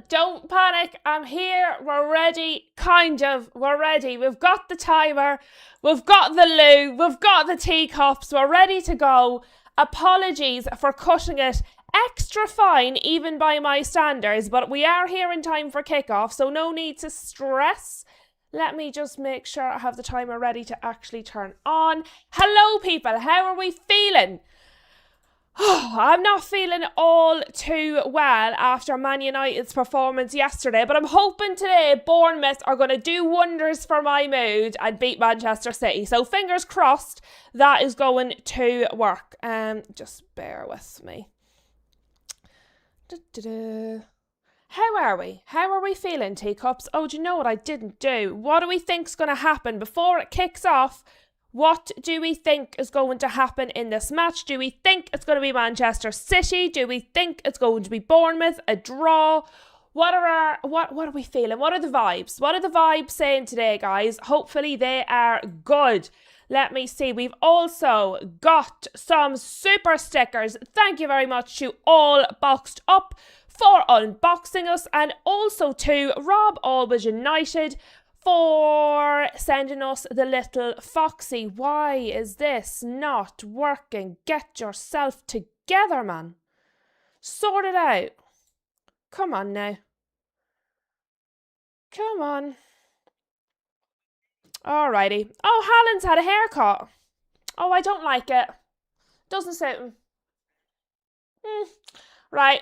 don't panic. I'm here. We're ready. Kind of. We're ready. We've got the timer. We've got the loo. We've got the teacups. We're ready to go. Apologies for cutting it extra fine, even by my standards, but we are here in time for kickoff, so no need to stress. Let me just make sure I have the timer ready to actually turn on. Hello, people. How are we feeling? I'm not feeling all too well after Man United's performance yesterday, but I'm hoping today Bournemouth are going to do wonders for my mood and beat Manchester City. So fingers crossed that is going to work. Just bear with me. How are we? How are we feeling, teacups? Oh, do you know what I didn't do? What do we think's going to happen before it kicks off? What do we think is going to happen in this match? Do we think it's going to be Manchester City? Do we think it's going to be Bournemouth? A draw? What are we feeling? What are the vibes? What are the vibes saying today, guys? Hopefully they are good. Let me see. We've also got some super stickers. Thank you very much to All Boxed Up for unboxing us, and also to Rob Always United for sending us the little Foxy. Why is this not working? Get yourself together, man. Sort it out. Come on now. Come on. Alrighty. Oh, Hallen's had a haircut. Oh, I don't like it. Doesn't suit him. Right.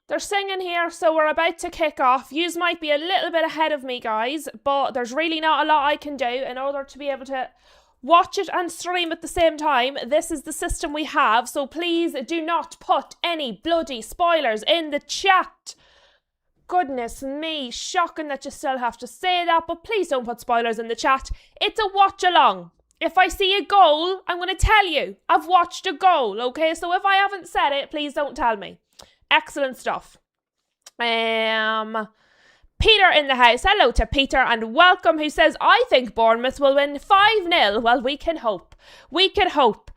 They're singing here, so we're about to kick off. Yous might be a little bit ahead of me, guys, but there's really not a lot I can do in order to be able to watch it and stream at the same time. This is the system we have, so please do not put any bloody spoilers in the chat. Goodness me, shocking that you still have to say that, but please don't put spoilers in the chat. It's a watch along. If I see a goal, I'm going to tell you I've watched a goal, okay? So if I haven't said it, please don't tell me. Excellent stuff. Peter in the house. Hello to Peter and welcome, who says, I think Bournemouth will win 5-0. Well, we can hope. We can hope.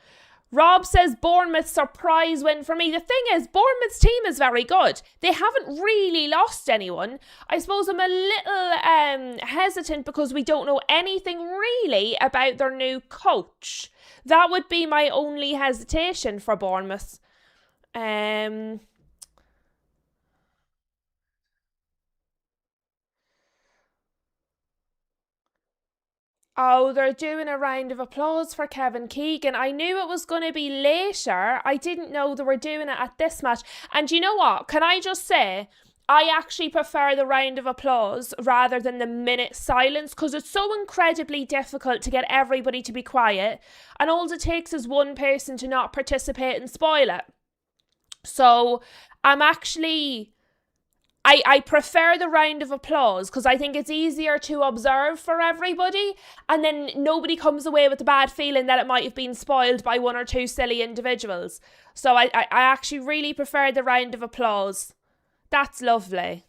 Rob says Bournemouth surprise win for me. The thing is, Bournemouth's team is very good. They haven't really lost anyone. I suppose I'm a little hesitant because we don't know anything really about their new coach. That would be my only hesitation for Bournemouth. Oh, they're doing a round of applause for Kevin Keegan. I knew it was going to be later. I didn't know they were doing it at this match. And you know what? Can I just say, I actually prefer the round of applause rather than the minute silence, because it's so incredibly difficult to get everybody to be quiet. And all it takes is one person to not participate and spoil it. So I'm actually... I prefer the round of applause because I think it's easier to observe for everybody, and then nobody comes away with the bad feeling that it might have been spoiled by one or two silly individuals. So I actually really prefer the round of applause. That's lovely.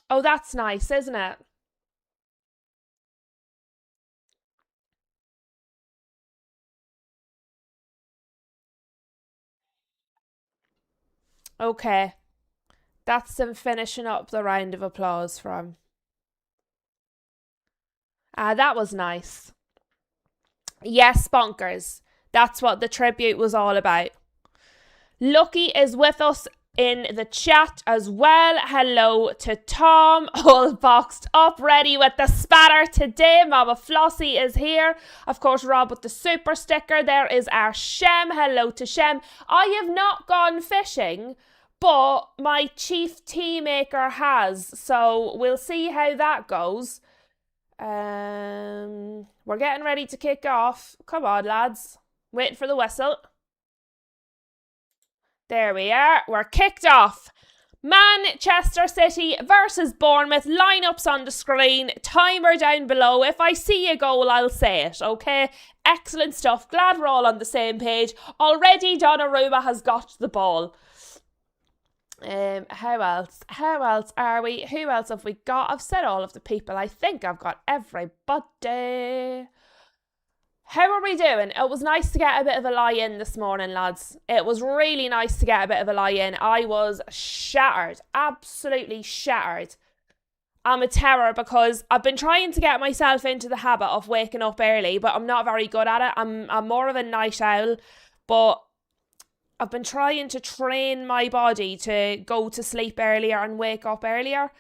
Oh, that's nice, isn't it? Okay. That's them finishing up the round of applause from. That was nice. Yes, bonkers. That's what the tribute was all about. Lucky is with us in the chat as well. Hello to Tom, all boxed up, ready with the spatter today. Mama Flossie is here. Of course, Rob with the super sticker. There is our Shem. Hello to Shem. I have not gone fishing, but my chief tea maker has, so we'll see how that goes. We're getting ready to kick off. Come on, lads. Waiting for the whistle. There we are. We're kicked off. Manchester City versus Bournemouth. Lineups on the screen. Timer down below. If I see a goal, I'll say it. Okay? Excellent stuff. Glad we're all on the same page. Already Donnarumma has got the ball. How else? How else are we? Who else have we got? I've said all of the people. I think I've got everybody. How are we doing? It was nice to get a bit of a lie in this morning, lads. It was really nice to get a bit of a lie in. I was shattered, absolutely shattered. I'm a terror because I've been trying to get myself into the habit of waking up early, but I'm not very good at it. I'm more of a night owl, but I've been trying to train my body to go to sleep earlier and wake up earlier.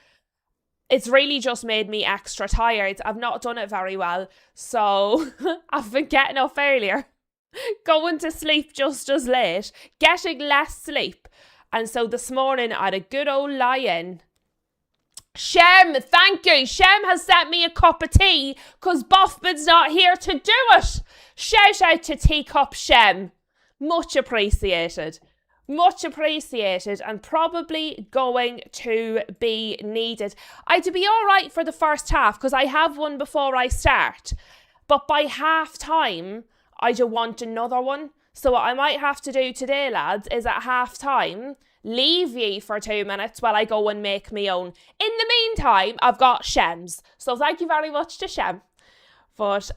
It's really just made me extra tired. I've not done it very well, so I've been getting up earlier, going to sleep just as late, getting less sleep. And so this morning I had a good old lie in. Shem, thank you. Shem has sent me a cup of tea because Boffman's not here to do it. Shout out to Teacup Shem. Much appreciated. Much appreciated and probably going to be needed. I'd be all right for the first half because I have one before I start. But by half time, I just want another one. So what I might have to do today, lads, is at half time, leave ye for 2 minutes while I go and make me own. In the meantime, I've got Shem's. So thank you very much to Shem. But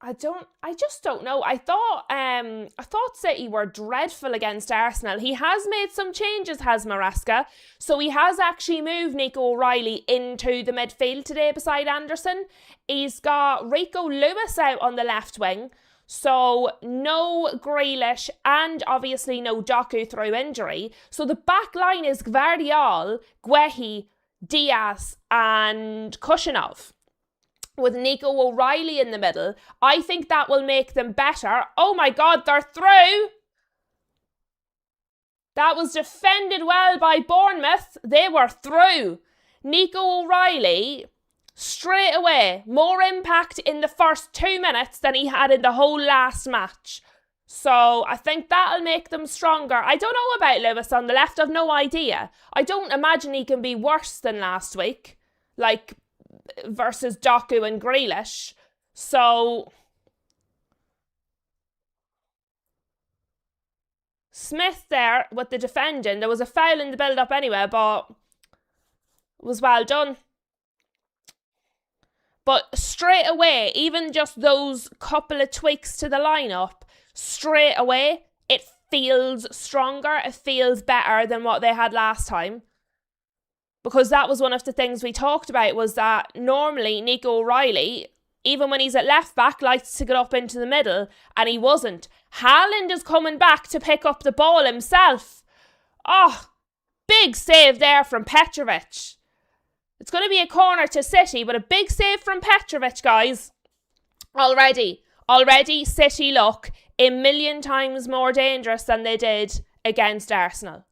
I just don't know. I thought City were dreadful against Arsenal. He has made some changes, has Maresca. So he has actually moved Nico O'Reilly into the midfield today beside Anderson. He's got Rico Lewis out on the left wing. So no Grealish and obviously no Doku through injury. So the back line is Gvardiol, Guehi, Diaz and Kushinov, with Nico O'Reilly in the middle. I think that will make them better. Oh my God, they're through. That was defended well by Bournemouth. They were through. Nico O'Reilly, straight away, more impact in the first 2 minutes than he had in the whole last match. So I think that'll make them stronger. I don't know about Lewis on the left. I've no idea. I don't imagine he can be worse than last week, like versus Doku and Grealish. So Smith there with the defending. There was a foul in the build-up anyway, but it was well done. But straight away, even just those couple of tweaks to the lineup, straight away, it feels stronger. It feels better than what they had last time. Because that was one of the things we talked about, was that normally Nico O'Reilly, even when he's at left back, likes to get up into the middle, and he wasn't. Haaland is coming back to pick up the ball himself. Oh, big save there from Petrovic. It's going to be a corner to City, but a big save from Petrovic, guys. Already City look a million times more dangerous than they did against Arsenal.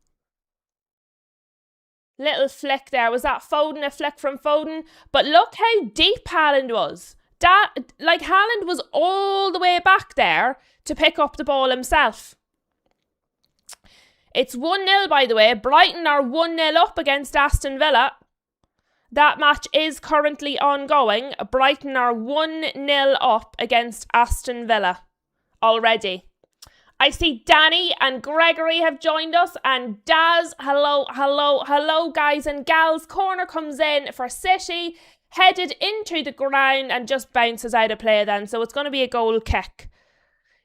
Little flick there. Was that Foden? A flick from Foden? But look how deep Haaland was. Haaland was all the way back there to pick up the ball himself. It's 1-0, by the way. Brighton are 1-0 up against Aston Villa. That match is currently ongoing. Brighton are 1-0 up against Aston Villa already. I see Danny and Gregory have joined us, and Daz, hello guys and gals. Corner comes in for City, headed into the ground and just bounces out of play then, so it's going to be a goal kick.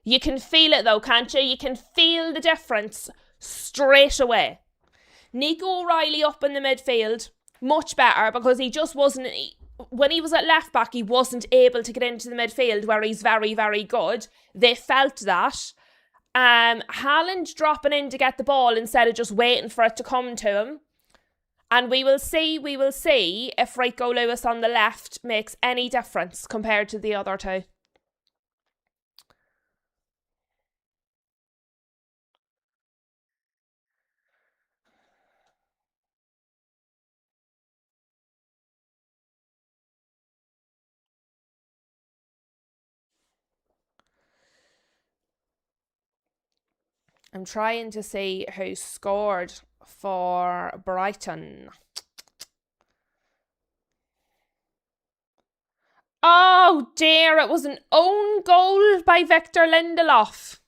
You can feel it though, can't you? You can feel the difference straight away. Nico O'Reilly up in the midfield, much better, because he just wasn't, when he was at left back, he wasn't able to get into the midfield where he's very, very good. They felt that. Haaland dropping in to get the ball instead of just waiting for it to come to him. And we will see if Rico Lewis on the left makes any difference compared to the other two. I'm trying to see who scored for Brighton. Oh dear, it was an own goal by Victor Lindelof.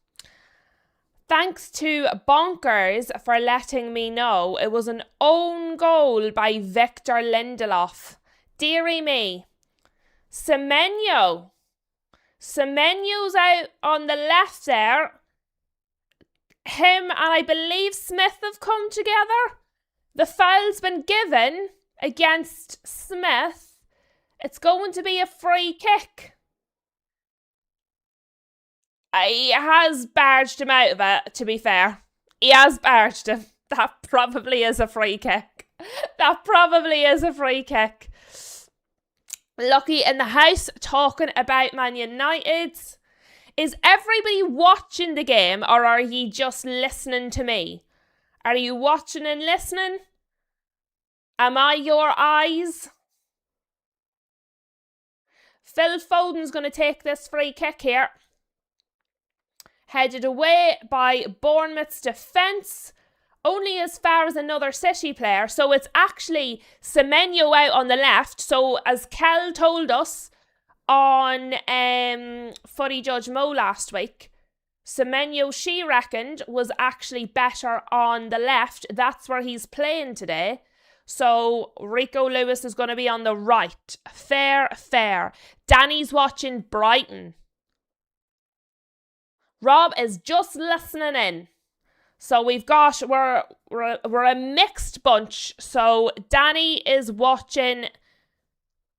Thanks to Bonkers for letting me know. It was an own goal by Victor Lindelof. Dearie me. Semenyo. Semenyo's out on the left there. Him and I believe Smith have come together. The foul's been given against Smith. It's going to be a free kick. He has barged him out of it, to be fair. He has barged him. That probably is a free kick. That probably is a free kick. Lucky in the house talking about Man United. Is everybody watching the game or are ye just listening to me? Are you watching and listening? Am I your eyes? Phil Foden's going to take this free kick here. Headed away by Bournemouth's defence. Only as far as another City player. So it's actually Semenyo out on the left. So as Kel told us on Footy Judge Mo last week, Semenyo, she reckoned, was actually better on the left. That's where he's playing today. So Rico Lewis is going to be on the right. Fair. Danny's watching Brighton. Rob is just listening in. So we're a mixed bunch. So Danny is watching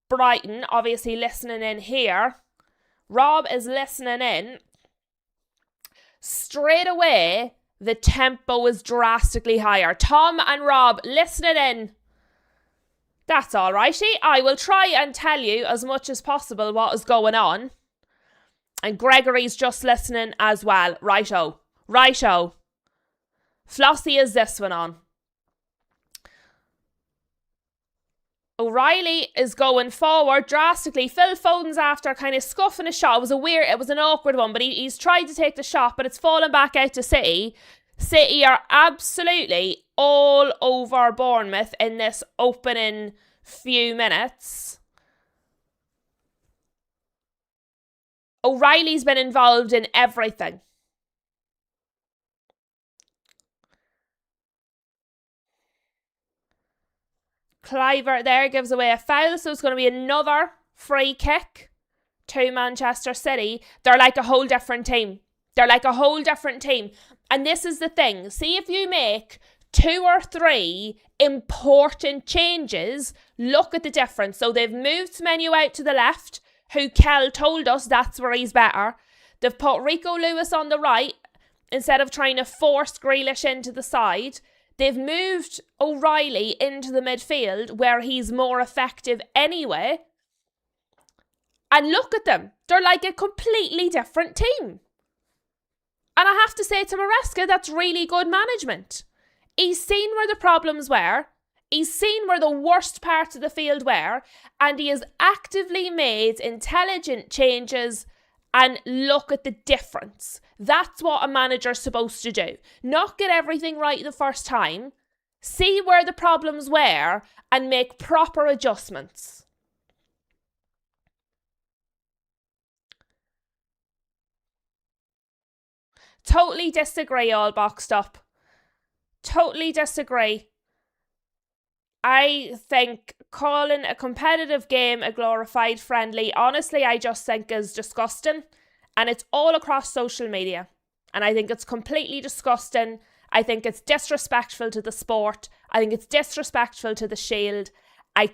Brighton, obviously listening in here. Rob is listening in. Straight away, the tempo is drastically higher. Tom and Rob listening in. That's alrighty. I will try and tell you as much as possible what is going on. And Gregory's just listening as well. Righto. Flossie is this one on. O'Reilly is going forward drastically. Phil Foden's after kind of scuffing a shot. It was an awkward one, but he's tried to take the shot, but it's fallen back out to City. City are absolutely all over Bournemouth in this opening few minutes. O'Reilly's been involved in everything. Cliver there gives away a foul, so it's going to be another free kick to Manchester City. They're like a whole different team. And this is the thing. See, if you make 2 or 3 important changes, look at the difference. So they've moved Semenyo out to the left, who Kel told us that's where he's better. They've put Rico Lewis on the right instead of trying to force Grealish into the side. They've moved O'Reilly into the midfield where he's more effective anyway. And look at them. They're like a completely different team. And I have to say to Maresca, that's really good management. He's seen where the problems were. He's seen where the worst parts of the field were. And he has actively made intelligent changes. And look at the difference. That's what a manager's supposed to do. Not get everything right the first time. See where the problems were and make proper adjustments. Totally disagree, all boxed up. Totally disagree. I think calling a competitive game a glorified friendly, honestly, I just think is disgusting. And it's all across social media. And I think it's completely disgusting. I think it's disrespectful to the sport. I think it's disrespectful to the Shield. I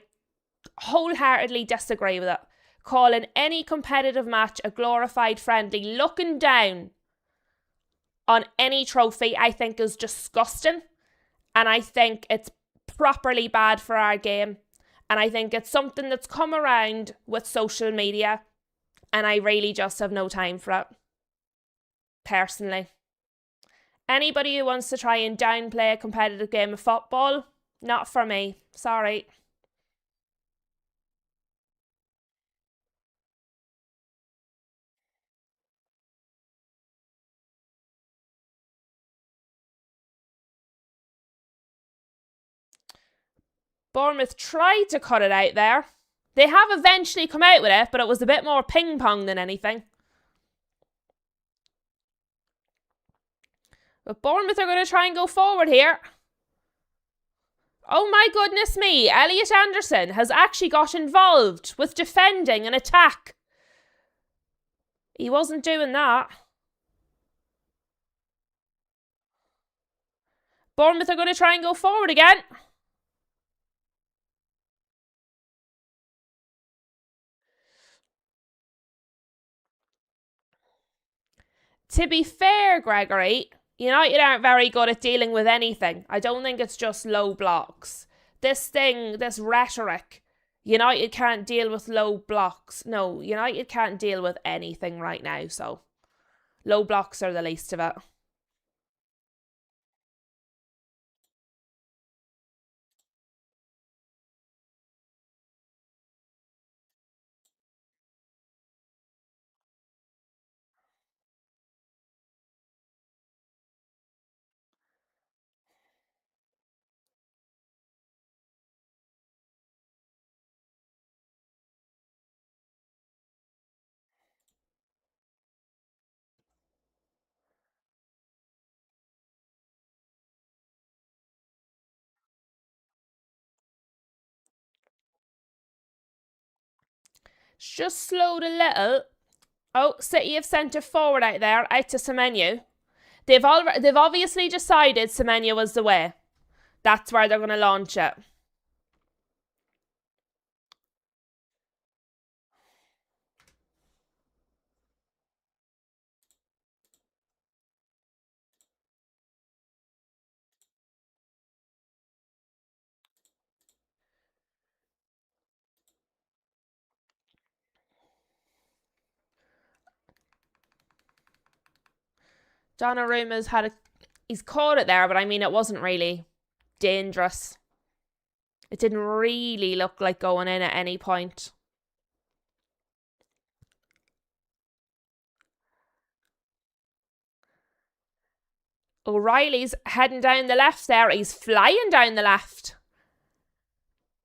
wholeheartedly disagree with it. Calling any competitive match a glorified friendly, looking down on any trophy, I think is disgusting. And I think it's properly bad for our game. And I think it's something that's come around with social media. And I really just have no time for it. Personally. Anybody who wants to try and downplay a competitive game of football, not for me. Sorry. Bournemouth tried to cut it out there. They have eventually come out with it, but it was a bit more ping pong than anything. But Bournemouth are going to try and go forward here. Oh my goodness me, Elliot Anderson has actually got involved with defending an attack. He wasn't doing that. Bournemouth are going to try and go forward again. To be fair, Gregory, United aren't very good at dealing with anything. I don't think it's just low blocks. This rhetoric, United can't deal with low blocks. No, United can't deal with anything right now, so low blocks are the least of it. Just slowed a little. Oh, City have sent a forward out there, out to Semenyo. They've obviously decided Semenyo was the way. That's where they're going to launch it. Donnarumma's he's caught it there, but I mean, it wasn't really dangerous. It didn't really look like going in at any point. O'Reilly's heading down the left there. He's flying down the left.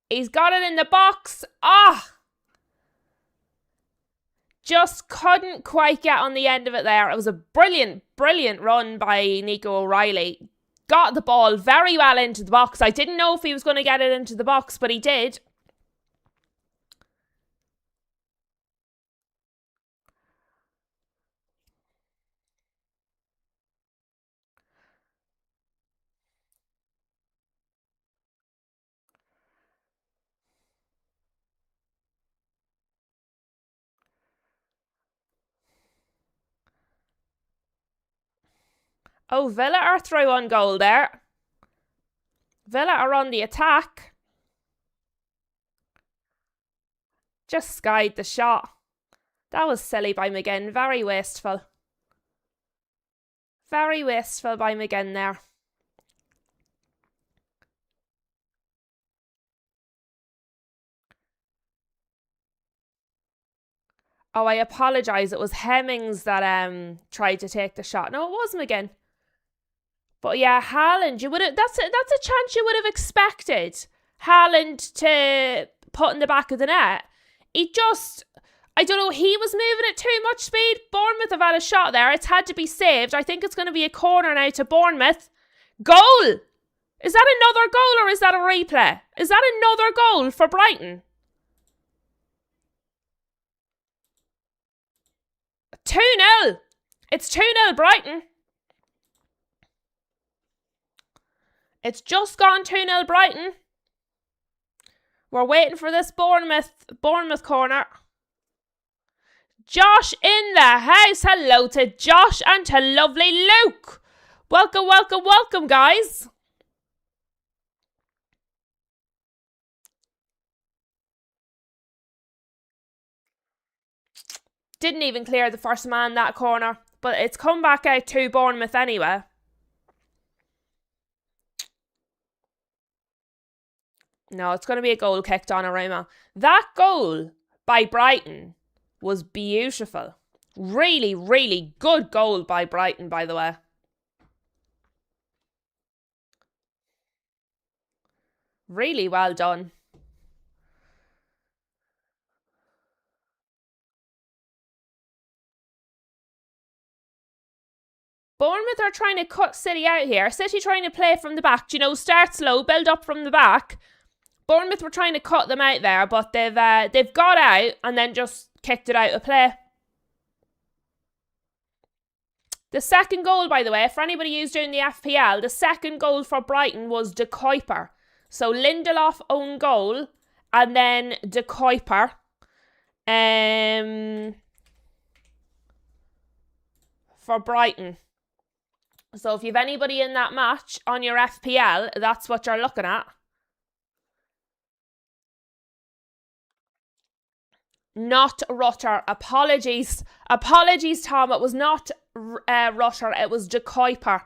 He's got it in the box. Just couldn't quite get on the end of it there. It was a brilliant, brilliant run by Nico O'Reilly. Got the ball very well into the box. I didn't know if he was going to get it into the box, but he did. Oh, Villa are through on goal there. Villa are on the attack. Just skied the shot. That was silly by McGinn. Very wasteful. Very wasteful by McGinn there. Oh, I apologise. It was Hemmings that tried to take the shot. No, it was McGinn. But yeah, Haaland, that's a chance you would have expected Haaland to put in the back of the net. I don't know, he was moving at too much speed. Bournemouth have had a shot there. It's had to be saved. I think it's going to be a corner now to Bournemouth. Goal! Is that another goal or is that a replay? Is that another goal for Brighton? 2-0. It's 2-0 Brighton. It's just gone 2-0 Brighton. We're waiting for this Bournemouth corner. Josh in the house. Hello to Josh and to lovely Luke. Welcome, welcome, welcome, guys. Didn't even clear the first man that corner. But it's come back out to Bournemouth anyway. No, it's going to be a goal kick, Donnarumma. That goal by Brighton was beautiful. Really, really good goal by Brighton, by the way. Really well done. Bournemouth are trying to cut City out here. City trying to play from the back. Start slow, build up from the back. Bournemouth were trying to cut them out there, but they've got out and then just kicked it out of play. The second goal, by the way, for anybody who's doing the FPL, the second goal for Brighton was De Kuyper. So Lindelof own goal, and then De Kuyper. For Brighton. So if you've anybody in that match on your FPL, that's what you're looking at. Not Rutter. Apologies. Apologies, Tom. It was not Rutter. It was De Kuyper.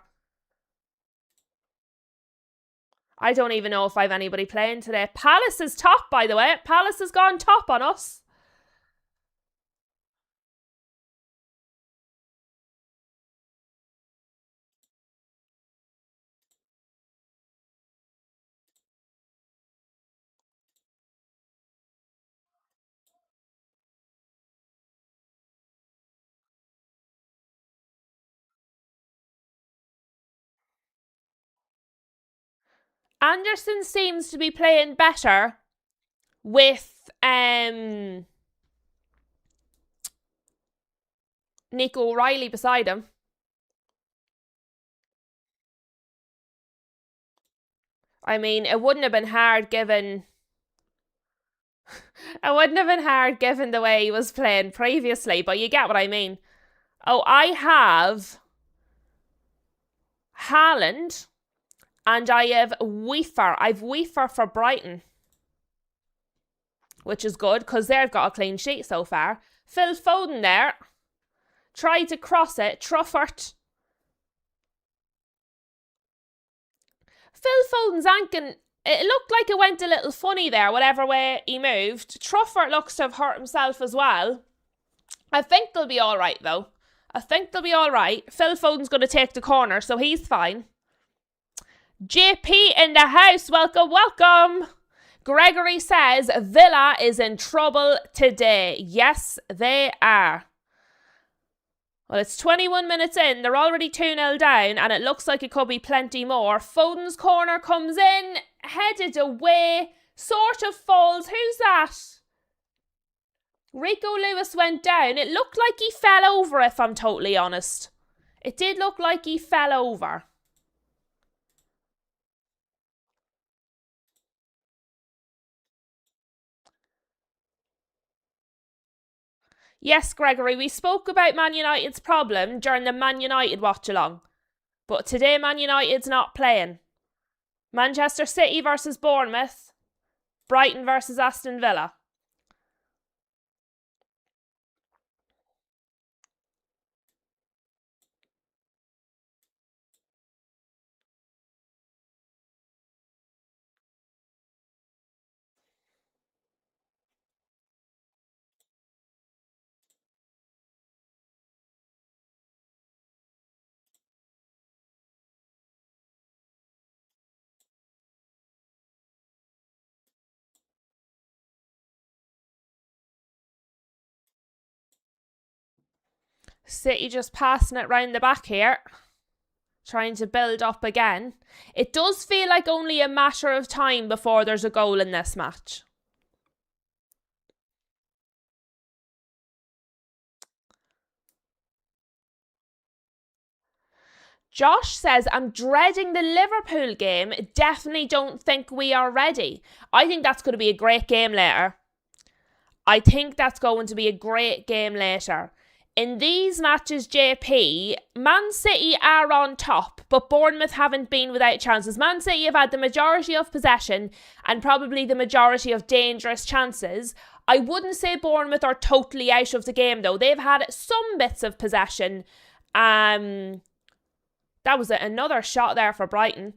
I don't even know if I've anybody playing today. Palace is top, by the way. Palace has gone top on us. Anderson seems to be playing better with Nico O'Reilly beside him. I mean, it wouldn't have been hard given... it wouldn't have been hard given the way he was playing previously, but you get what I mean. Oh, I have Haaland and I have Weaver. I've Weaver for Brighton, which is good because they've got a clean sheet so far. Phil Foden there. Tried to cross it. Truffert. Phil Foden's ankle, it looked like it went a little funny there, whatever way he moved. Truffert looks to have hurt himself as well. I think they'll be all right, though. I think they'll be all right. Phil Foden's going to take the corner, so he's fine. JP in the house. Welcome, welcome. Gregory says Villa is in trouble today. Yes, they are. Well, it's 21 minutes in. They're already 2-0 down, and it looks like it could be plenty more. Foden's corner comes in, headed away, sort of falls. Who's that? Rico Lewis went down. It looked like he fell over, if I'm totally honest. It did look like he fell over. Yes, Gregory, we spoke about Man United's problem during the Man United watch-along. But today Man United's not playing. Manchester City versus Bournemouth. Brighton versus Aston Villa. City just passing it round the back here. Trying to build up again. It does feel like only a matter of time before there's a goal in this match. Josh says, I'm dreading the Liverpool game. Definitely don't think we are ready. I think that's going to be a great game later. I think that's going to be a great game later. In these matches, JP, Man City are on top, but Bournemouth haven't been without chances. Man City have had the majority of possession and probably the majority of dangerous chances. I wouldn't say Bournemouth are totally out of the game, though. They've had some bits of possession. That was another shot there for Brighton.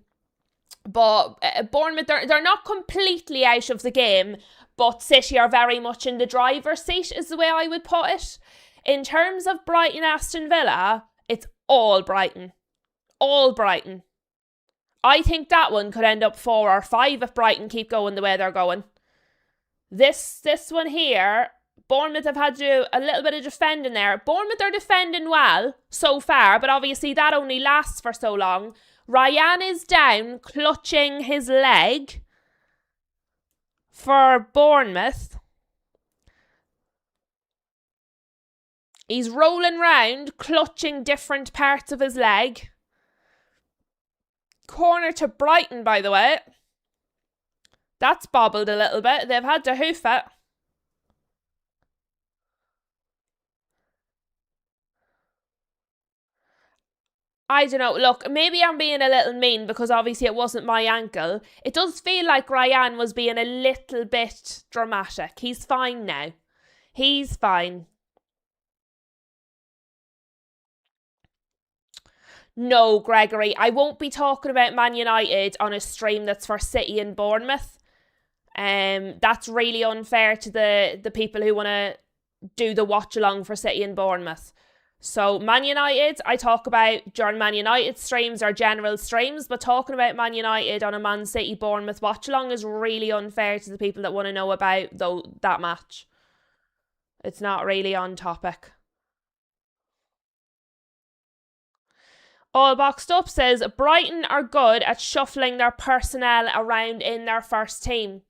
But Bournemouth, they're not completely out of the game, but City are very much in the driver's seat, is the way I would put it. In terms of Brighton Aston Villa, it's all Brighton. All Brighton. I think that one could end up 4 or 5 if Brighton keep going the way they're going. This one here, Bournemouth have had to do a little bit of defending there. Bournemouth are defending well so far, but obviously that only lasts for so long. Ryan is down, clutching his leg for Bournemouth. He's rolling round, clutching different parts of his leg. Corner to Brighton, by the way. That's bobbled a little bit. They've had to hoof it. I don't know. Look, maybe I'm being a little mean because obviously it wasn't my ankle. It does feel like Ryan was being a little bit dramatic. He's fine now. He's fine. No, Gregory, I won't be talking about Man United on a stream that's for City and Bournemouth. That's really unfair to the people who want to do the watch along for City and Bournemouth. So Man United, I talk about during Man United streams or general streams, but talking about Man United on a Man City Bournemouth watch along is really unfair to the people that want to know about that match. It's not really on topic. All Boxed Up says Brighton are good at shuffling their personnel around in their first team.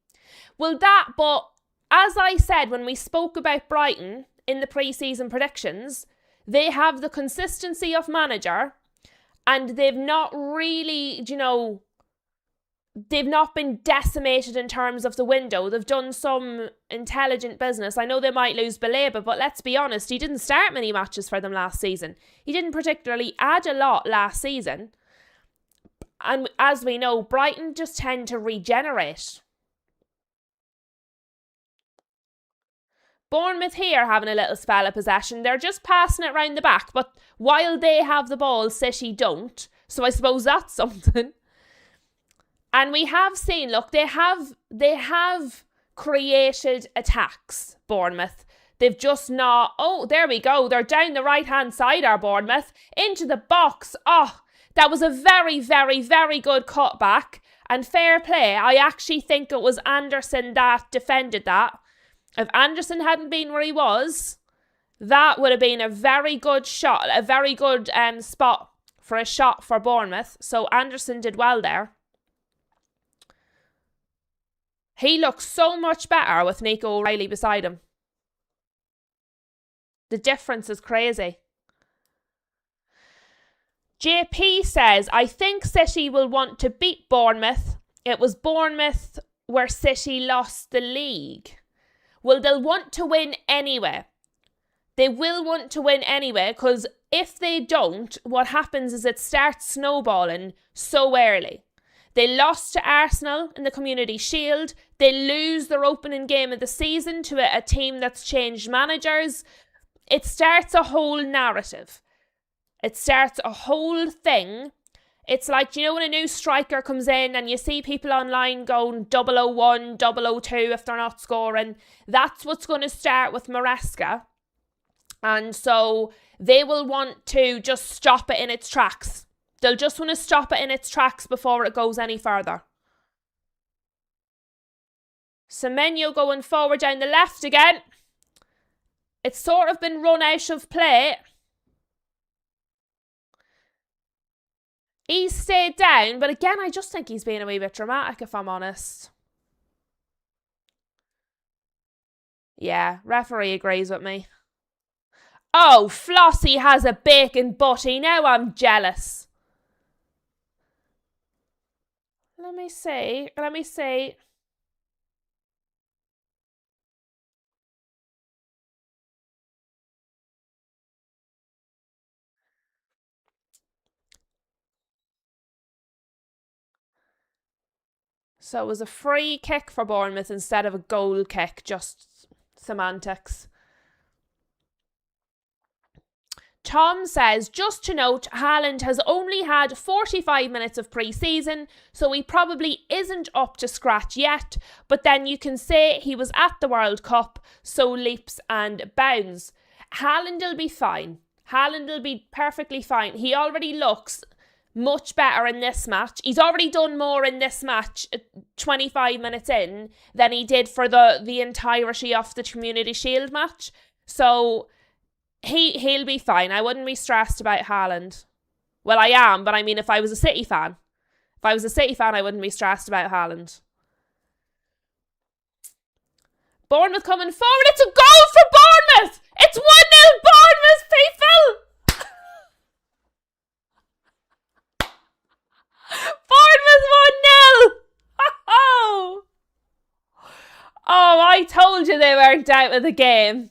Well, but as I said when we spoke about Brighton in the pre-season predictions, they have the consistency of manager and they've not really, they've not been decimated in terms of the window. They've done some intelligent business. I know they might lose Baleba, but let's be honest, he didn't start many matches for them last season. He didn't particularly add a lot last season. And as we know, Brighton just tend to regenerate. Bournemouth here having a little spell of possession. They're just passing it round the back, but while they have the ball, City don't. So I suppose that's something. And we have seen, look, they have created attacks, Bournemouth. They've just not, there we go. They're down the right-hand side, our Bournemouth, into the box. Oh, that was a very, very, very good cutback. And fair play, I actually think it was Anderson that defended that. If Anderson hadn't been where he was, that would have been a very good shot, a very good spot for a shot for Bournemouth. So Anderson did well there. He looks so much better with Nico O'Reilly beside him. The difference is crazy. JP says, I think City will want to beat Bournemouth. It was Bournemouth where City lost the league. Well, they'll want to win anyway. They will want to win anyway because if they don't, what happens is it starts snowballing so early. They lost to Arsenal in the Community Shield. They lose their opening game of the season to a team that's changed managers. It starts a whole narrative. It starts a whole thing. It's like, when a new striker comes in and you see people online going 001, 002 if they're not scoring. That's what's going to start with Maresca. And so they will want to just stop it in its tracks. They'll just want to stop it in its tracks before it goes any further. Semenyo going forward down the left again. It's sort of been run out of play. He's stayed down, but again, I just think he's being a wee bit dramatic, if I'm honest. Yeah, referee agrees with me. Oh, Flossie has a bacon butty. Now I'm jealous. Let me see. So it was a free kick for Bournemouth instead of a goal kick. Just semantics. Tom says, just to note, Haaland has only had 45 minutes of pre-season, so he probably isn't up to scratch yet, but then you can say he was at the World Cup, so leaps and bounds. Haaland will be fine. Haaland will be perfectly fine. He already looks much better in this match. He's already done more in this match, 25 minutes in, than he did for the entirety of the Community Shield match. So he'll be fine. I wouldn't be stressed about Haaland. Well, I am, but I mean, if I was a City fan, I wouldn't be stressed about Haaland. Bournemouth coming forward. It's a goal for Bournemouth! It's 1-0 Bournemouth! people! Bournemouth 1-0! Oh, I told you they weren't out of the game.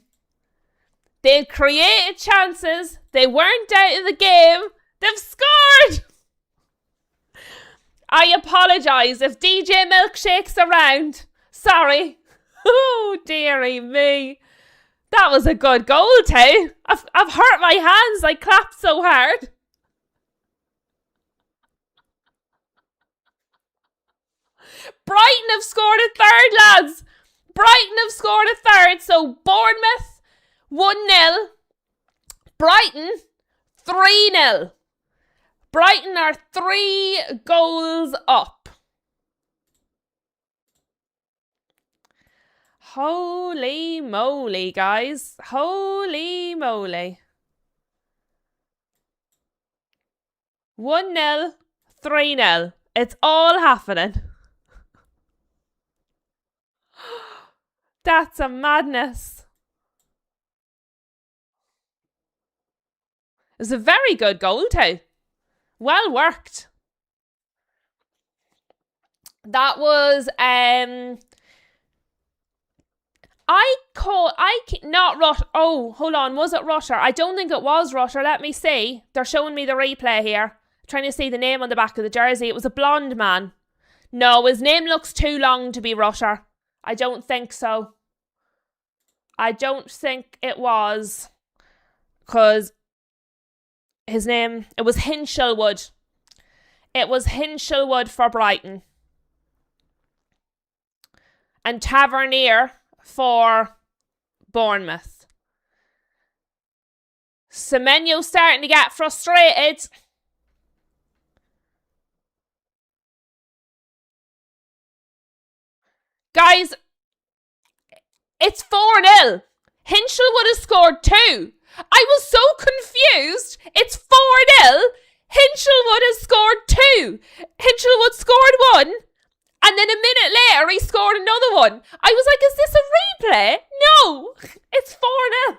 They'd created chances. They weren't out of the game. They've scored! I apologise if DJ Milkshake's around. Sorry. Oh, dearie me. That was a good goal too. I've hurt my hands. I clapped so hard. Brighton have scored a third, lads. Brighton have scored a third. So Bournemouth 1-0. Brighton 3-0. Brighton are 3 goals up. Holy moly, guys. Holy moly. 1-0, 3-0. It's all happening. That's a madness. It was a very good goal too. Well worked. That was hold on, was it Rutter? I don't think it was Rutter. Let me see. They're showing me the replay here. Trying to see the name on the back of the jersey. It was a blonde man. No, his name looks too long to be Rutter. I don't think so. I don't think it was. Because his name, it was Hinchelwood. It was Hinchelwood for Brighton. And Tavernier for Bournemouth. Semenyo starting to get frustrated. Guys, it's 4-0. Hinchelwood has scored 2. I was so confused. It's 4-0. Hinchelwood has scored 2. Hinchelwood scored 1. And then a minute later, he scored another one. I was like, is this a replay? No, it's 4-0.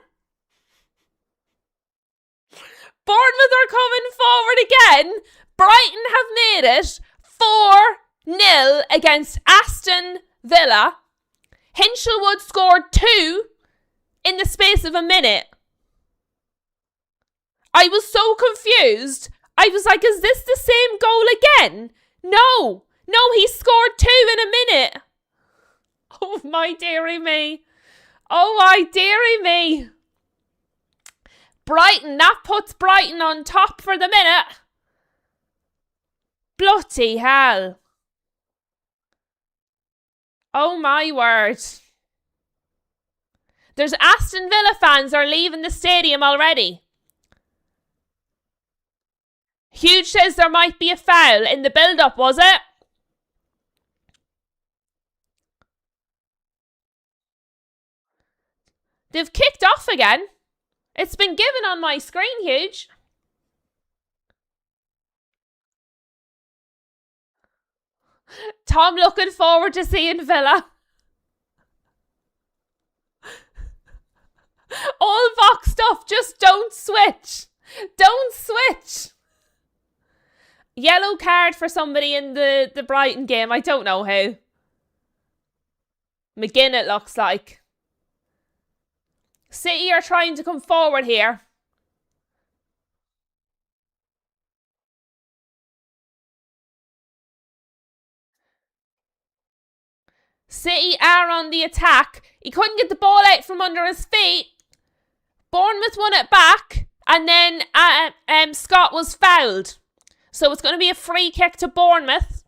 Bournemouth are coming forward again. Brighton have made it 4-0 against Aston Villa. Hinchelwood scored 2 in the space of a minute. I was so confused. I was like, is this the same goal again? No, he scored 2 in a minute. Oh my dearie me. Oh my dearie me. Brighton, that puts Brighton on top for the minute. Bloody hell. Oh my word. There's Aston Villa fans are leaving the stadium already. Huge says there might be a foul in the build-up, was it? They've kicked off again. It's been given on my screen, Huge. Tom looking forward to seeing Villa. All boxed up, just don't switch. Don't switch. Yellow card for somebody in the Brighton game. I don't know who. McGinn, it looks like. City are trying to come forward here. City are on the attack. He couldn't get the ball out from under his feet. Bournemouth won it back. And then Scott was fouled. So it's going to be a free kick to Bournemouth.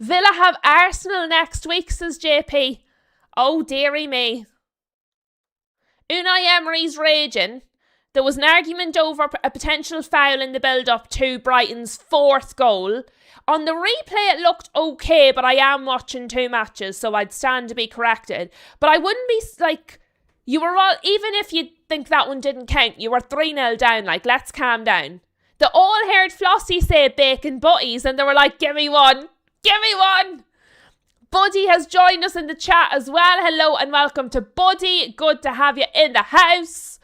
Villa have Arsenal next week, says JP. Oh, dearie me. Unai Emery's raging. There was an argument over a potential foul in the build-up to Brighton's 4th goal. On the replay, it looked okay, but I am watching 2 matches, so I'd stand to be corrected. But I wouldn't be like... You were all... Even if you think that one didn't count, you were 3-0 down. Like, let's calm down. They all heard Flossie say bacon butties, and they were like, give me one. Give me one. Buddy has joined us in the chat as well. Hello and welcome to Buddy. Good to have you in the house.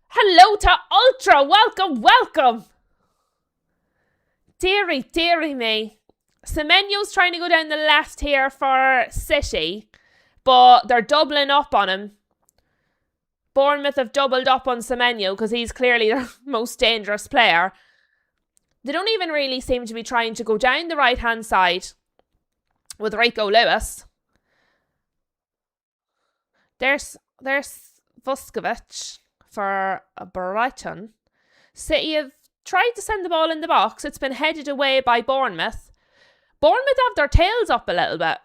Hello to Ultra. Welcome, welcome. Deary me. Semenyo's trying to go down the left here for City, but they're doubling up on him. Bournemouth have doubled up on Semenyo because he's clearly their most dangerous player. They don't even really seem to be trying to go down the right-hand side with Rico Lewis. There's Vuskovic for Brighton. City have tried to send the ball in the box. It's been headed away by Bournemouth. Bournemouth have their tails up a little bit.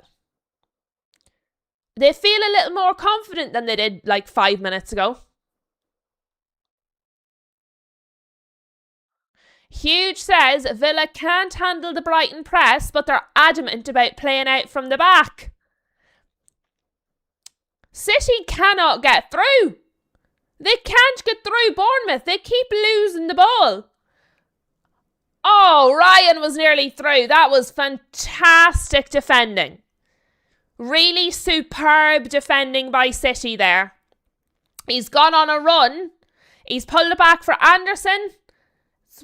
They feel a little more confident than they did like 5 minutes ago. Huge says Villa can't handle the Brighton press, but they're adamant about playing out from the back. City cannot get through. They can't get through Bournemouth. They keep losing the ball. Oh, Ryan was nearly through. That was fantastic defending. Really superb defending by City there. He's gone on a run. He's pulled it back for Anderson.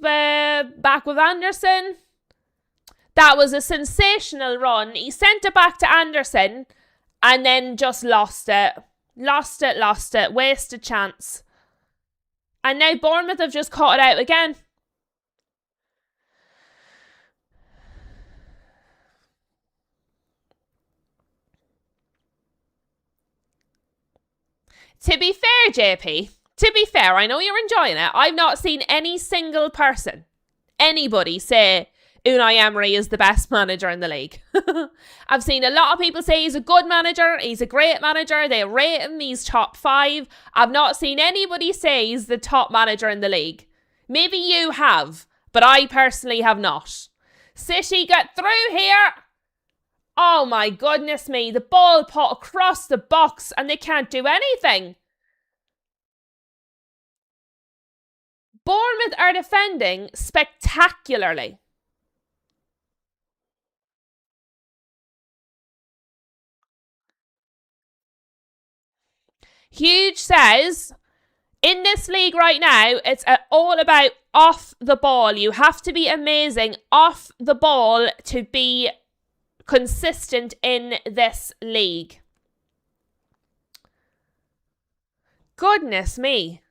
Back with Anderson. That was a sensational run. He sent it back to Anderson and then just lost it. Lost it. Wasted chance. And now Bournemouth have just caught it out again. To be fair, JP, I know you're enjoying it. I've not seen any single person, anybody say Unai Emery is the best manager in the league. I've seen a lot of people say he's a good manager, he's a great manager, they rate him, he's top 5. I've not seen anybody say he's the top manager in the league. Maybe you have, but I personally have not. City get through here. Oh my goodness me, the ball put across the box and they can't do anything. Bournemouth are defending spectacularly. Huge says, in this league right now, it's all about off the ball. You have to be amazing off the ball to be consistent in this league. Goodness me.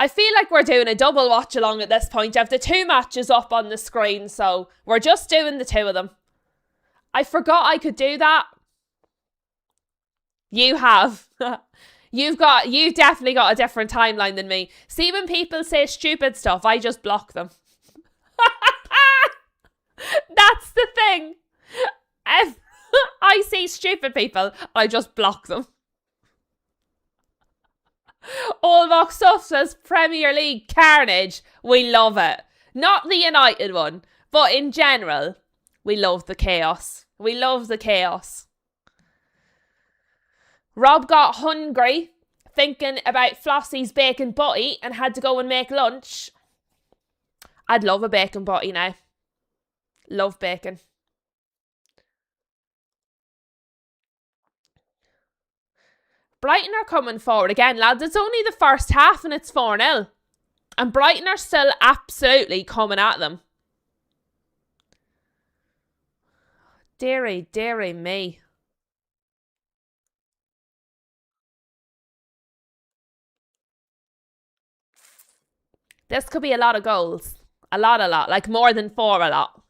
I feel like we're doing a double watch along at this point. I have the 2 matches up on the screen, so we're just doing the 2 of them. I forgot I could do that. You have. You've definitely got a different timeline than me. See, when people say stupid stuff, I just block them. That's the thing. If I see stupid people, I just block them. Allbox Stuff says Premier League carnage. We love it. Not the United one, but in general, we love the chaos. We love the chaos. Rob got hungry thinking about Flossie's bacon butty and had to go and make lunch. I'd love a bacon butty now. Love bacon. Brighton are coming forward again, lads. It's only the first half and it's 4-0. And Brighton are still absolutely coming at them. Deary me. This could be a lot of goals. A lot. Like more than 4 a lot.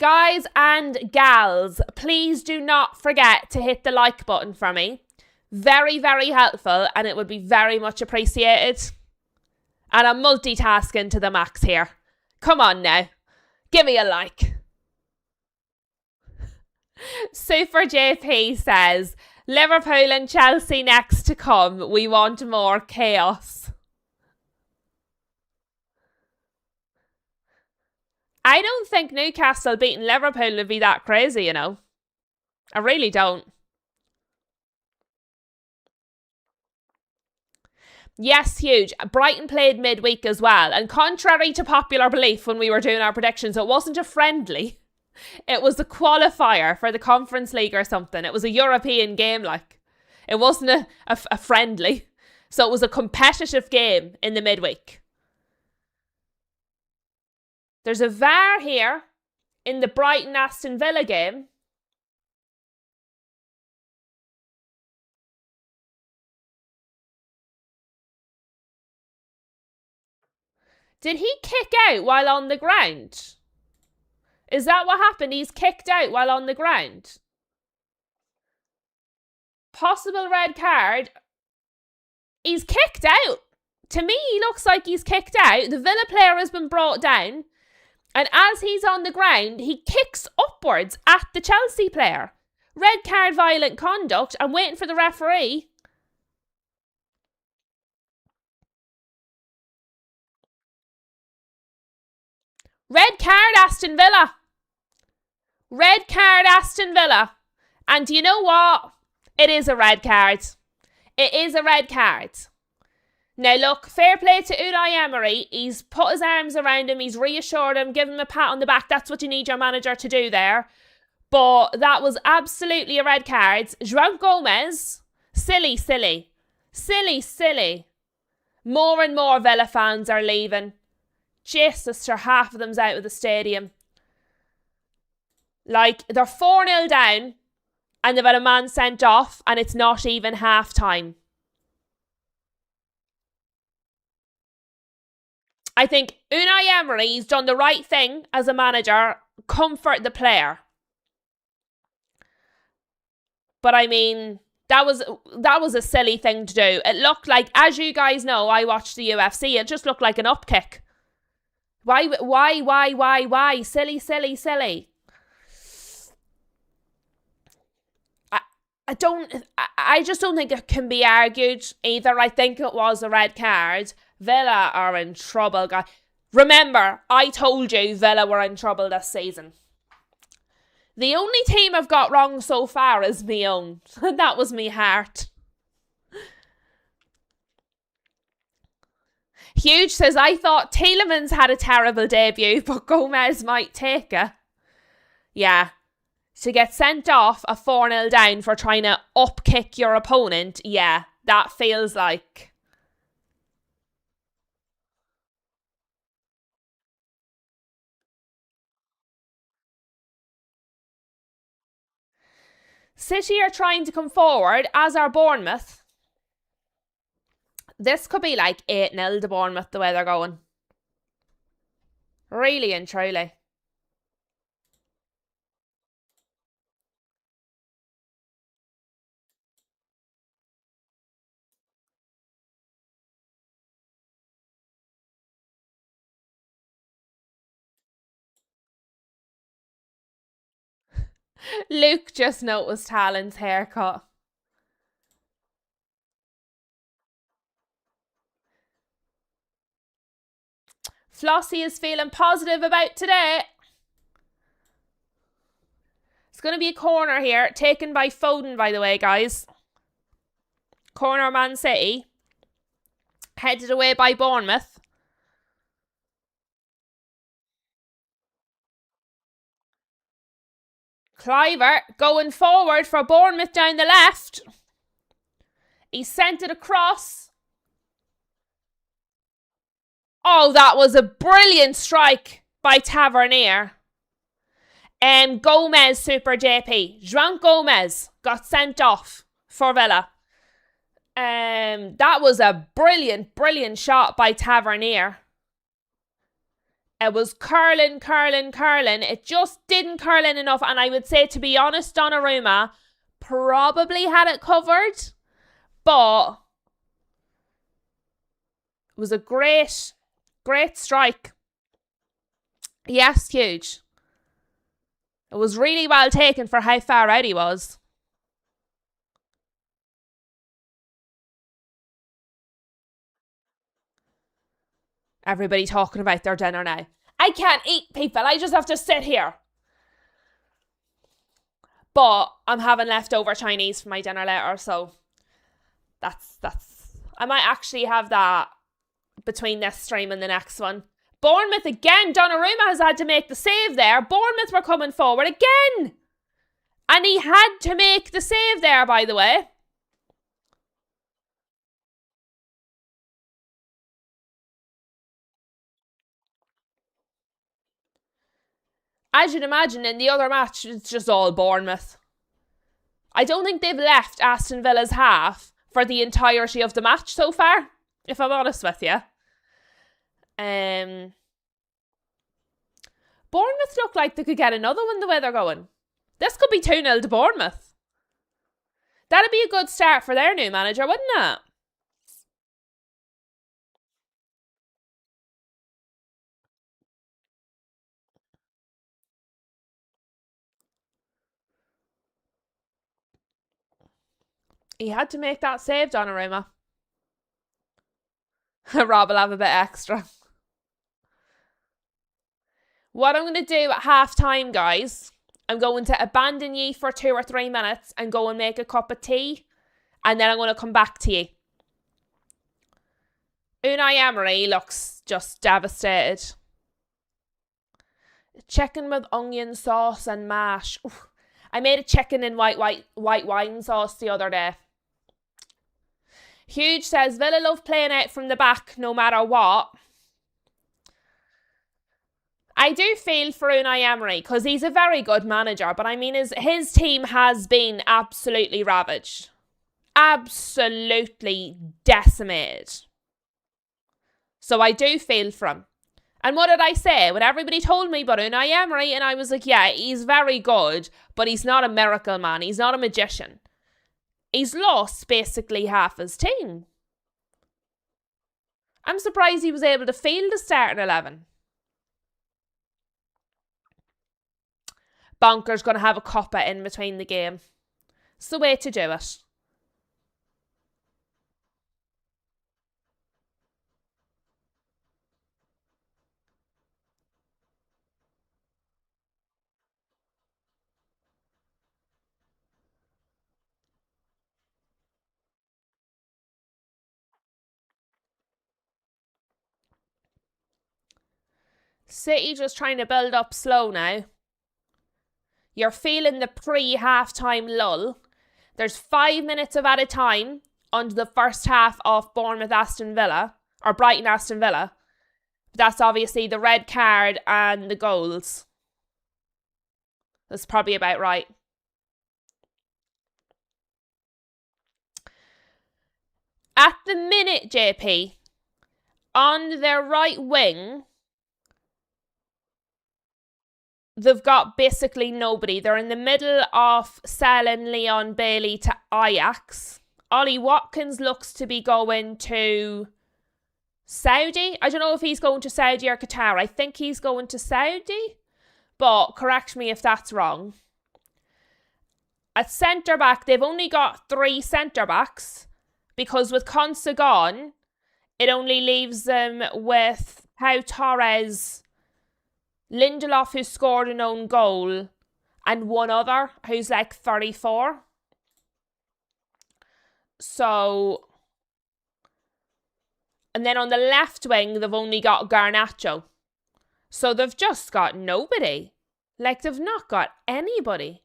Guys and gals, please do not forget to hit the like button for me. Very, very helpful, and it would be very much appreciated. And I'm multitasking to the max here. Come on now. Give me a like. Super JP says, Liverpool and Chelsea next to come. We want more chaos. I don't think Newcastle beating Liverpool would be that crazy, you know. I really don't. Yes, huge. Brighton played midweek as well. And contrary to popular belief when we were doing our predictions, it wasn't a friendly. It was the qualifier for the Conference League or something. It was a European game, like. It wasn't a friendly. So it was a competitive game in the midweek. There's a VAR here in the Brighton Aston Villa game. Did he kick out while on the ground? Is that what happened? He's kicked out while on the ground. Possible red card. He's kicked out. To me, he looks like he's kicked out. The Villa player has been brought down. And as he's on the ground, he kicks upwards at the Chelsea player. Red card, violent conduct. I'm waiting for the referee. Red card, Aston Villa. Red card, Aston Villa. And do you know what? It is a red card. It is a red card. Now look, fair play to Unai Emery. He's put his arms around him. He's reassured him, given him a pat on the back. That's what you need your manager to do there. But that was absolutely a red card. João Gomez, silly. More and more Villa fans are leaving. Jesus, sure, half of them's out of the stadium. Like, they're 4-0 down and they've had a man sent off and it's not even half time. I think Unai Emery's done the right thing as a manager, comfort the player. But I mean, that was a silly thing to do. It looked like, as you guys know, I watched the UFC, it just looked like an up kick. Why? Silly. I just don't think it can be argued either. I think it was a red card. Villa are in trouble, guys. Remember, I told you Villa were in trouble this season. The only team I've got wrong so far is me own. That was me heart. Huge says, I thought Tielemans had a terrible debut, but Gomez might take it. Yeah. To get sent off a 4-0 down for trying to up-kick your opponent, yeah, that feels like... City are trying to come forward, as are Bournemouth. This could be like 8-0 to Bournemouth, the way they're going. Really and truly. Luke just noticed Haaland's haircut. Flossie is feeling positive about today. It's going to be a corner here, taken by Foden, by the way, guys. Corner Man City. Headed away by Bournemouth. Cliver going forward for Bournemouth down the left. He sent it across. Oh, that was a brilliant strike by Tavernier. Gomez, Super JP. João Gomez got sent off for Villa. That was a brilliant shot by Tavernier. It was curling. It just didn't curl in enough. And I would say, to be honest, Donnarumma probably had it covered. But it was a great strike. Yes, huge. It was really well taken for how far out he was. Everybody talking about their dinner now. I can't eat, people. I just have to sit here. But I'm having leftover Chinese for my dinner later, so that's I might actually have that between this stream and the next one. Bournemouth again. Donnarumma has had to make the save there. Bournemouth were coming forward again. And he had to make the save there, by the way. As you'd imagine, in the other match, it's just all Bournemouth. I don't think they've left Aston Villa's half for the entirety of the match so far, if I'm honest with you. Bournemouth look like they could get another one the way they're going. This could be 2-0 to Bournemouth. That'd be a good start for their new manager, wouldn't it? He had to make that save, Donnarumma. Rob will have a bit extra. What I'm going to do at half time, guys, I'm going to abandon ye for 2 or 3 minutes and go and make a cup of tea. And then I'm going to come back to you. Unai Emery looks just devastated. Chicken with onion sauce and mash. Ooh, I made a chicken in white wine sauce the other day. Huge says, Villa love playing out from the back no matter what. I do feel for Unai Emery because he's a very good manager, but I mean his team has been absolutely ravaged. Absolutely decimated. So I do feel for him. And what did I say? When everybody told me about Unai Emery, and I was like, yeah, he's very good, but he's not a miracle man. He's not a magician. He's lost basically half his team. I'm surprised he was able to field a starting 11. Bonker's going to have a cuppa in between the game. It's the way to do it. City just trying to build up slow now. You're feeling the pre-half-time lull. There's 5 minutes of added time on the first half of Bournemouth Aston Villa, or Brighton Aston Villa. That's obviously the red card and the goals. That's probably about right. At the minute, JP, on their right wing, they've got basically nobody. They're in the middle of selling Leon Bailey to Ajax. Ollie Watkins looks to be going to Saudi. I don't know if he's going to Saudi or Qatar. I think he's going to Saudi, but correct me if that's wrong. At centre-back, they've only got 3 centre-backs because with Konsa gone, it only leaves them with Pau Torres, Lindelof, who scored an own goal, and one other who's like 34. So, and then on the left wing, they've only got Garnacho. So they've just got nobody. Like, they've not got anybody.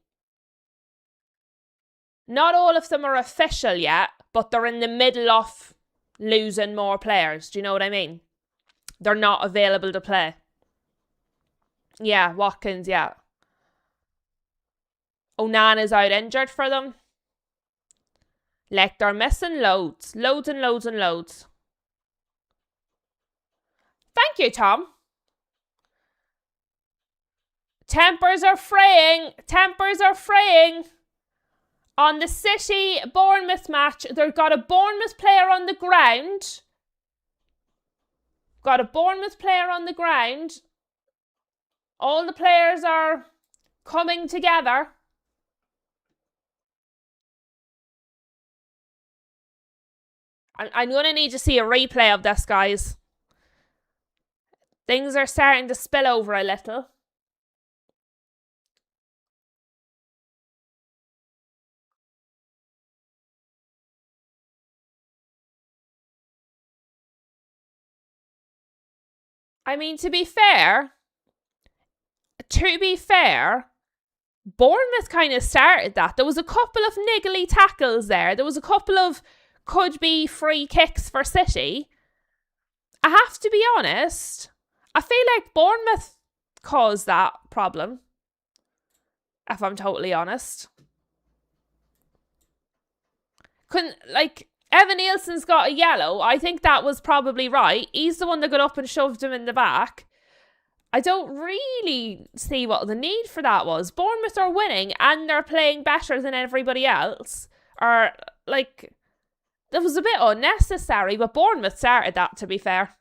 Not all of them are official yet, but they're in the middle of losing more players. Do you know what I mean? They're not available to play. Yeah, Watkins, yeah. Onana's out injured for them. Like, they're missing loads. Loads and loads and loads. Thank you, Tom. Tempers are fraying. Tempers are fraying. On the City-Bournemouth match, they've got a Bournemouth player on the ground. Got a Bournemouth player on the ground. All the players are coming together. I'm going to need to see a replay of this, guys. Things are starting to spill over a little. I mean, to be fair, Bournemouth kind of started that. There was a couple of niggly tackles there. There was a couple of could be free kicks for City. I have to be honest. I feel like Bournemouth caused that problem. If I'm totally honest. Evan Nielsen's got a yellow. I think that was probably right. He's the one that got up and shoved him in the back. I don't really see what the need for that was. Bournemouth are winning and they're playing better than everybody else. That was a bit unnecessary, but Bournemouth started that, to be fair.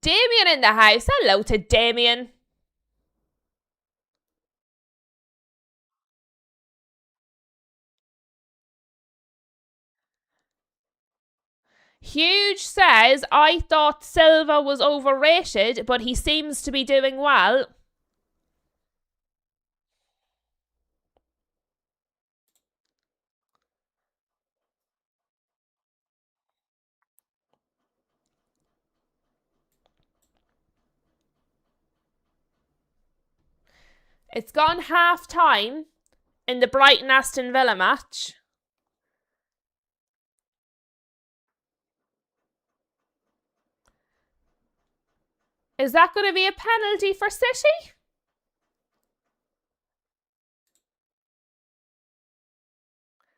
Damien in the house. Hello to Damien. Huge says, I thought Silva was overrated, but he seems to be doing well. It's gone half time in the Brighton Aston Villa match. Is that going to be a penalty for City?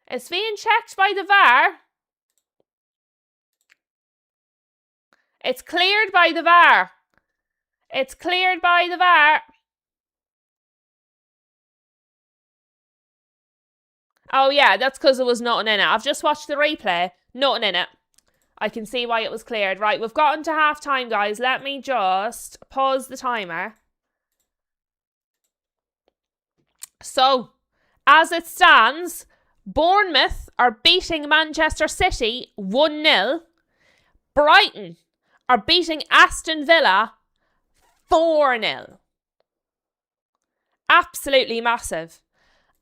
It's being checked by the VAR. It's cleared by the VAR. It's cleared by the VAR. Oh yeah, that's because there was nothing in it. I've just watched the replay. Nothing in it. I can see why it was cleared. Right, we've gotten to half time, guys. Let me just pause the timer. So, as it stands, Bournemouth are beating Manchester City 1-0. Brighton are beating Aston Villa 4-0. Absolutely massive.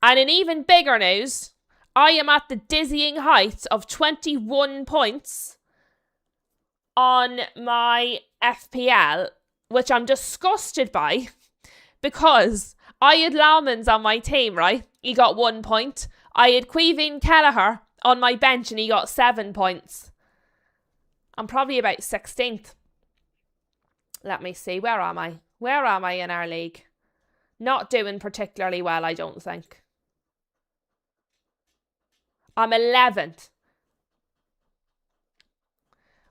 And in even bigger news, I am at the dizzying heights of 21 points on my FPL, which I'm disgusted by because I had Laumans on my team, right? He got 1 point. I had Quevin Kelleher on my bench and he got 7 points. I'm probably about 16th. Let me see. Where am I? Where am I in our league? Not doing particularly well, I don't think. I'm 11th.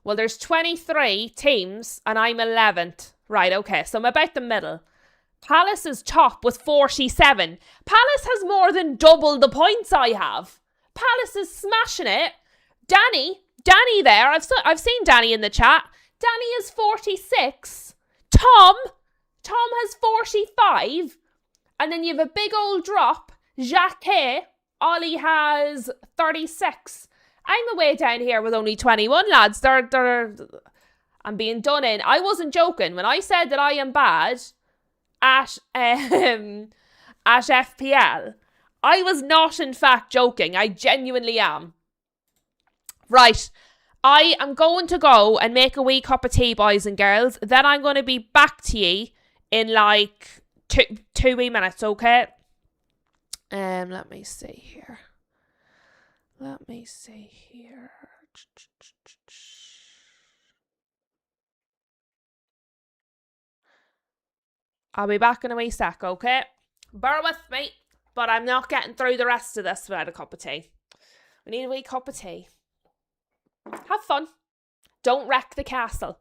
Well, there's 23 teams and I'm 11th. Right, okay. So I'm about the middle. Palace is top with 47. Palace has more than double the points I have. Palace is smashing it. Danny there. I've seen Danny in the chat. Danny is 46. Tom has 45. And then you have a big old drop. Jacques, Ollie has 36. I'm away down here with only 21 lads. I'm being done in. I wasn't joking when I said that I am bad at FPL. I was not in fact joking. I genuinely am. Right. I am going to go and make a wee cup of tea, boys and girls. Then I'm going to be back to you in like two wee minutes, okay? Let me see here. I'll be back in a wee sec, okay? Bear with me, but I'm not getting through the rest of this without a cup of tea. We need a wee cup of tea. Have fun. Don't wreck the castle.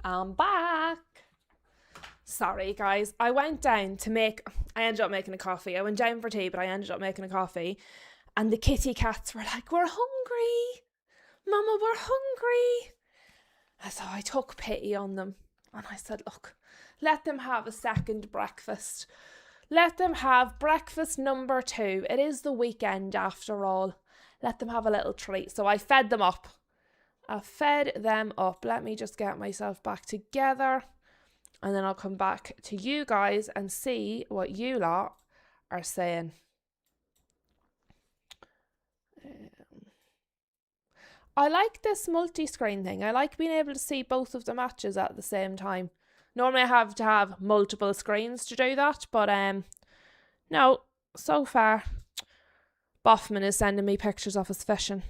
I'm back. Sorry, guys. I ended up making a coffee. I went down for tea, but I ended up making a coffee. And the kitty cats were like, we're hungry. Mama, we're hungry. And so I took pity on them. And I said, look, let them have a second breakfast. Let them have breakfast number 2. It is the weekend after all. Let them have a little treat. So I fed them up. Let me just get myself back together. And then I'll come back to you guys and see what you lot are saying. I like this multi-screen thing. I like being able to see both of the matches at the same time. Normally I have to have multiple screens to do that, but no, so far Boffman is sending me pictures of his fishing.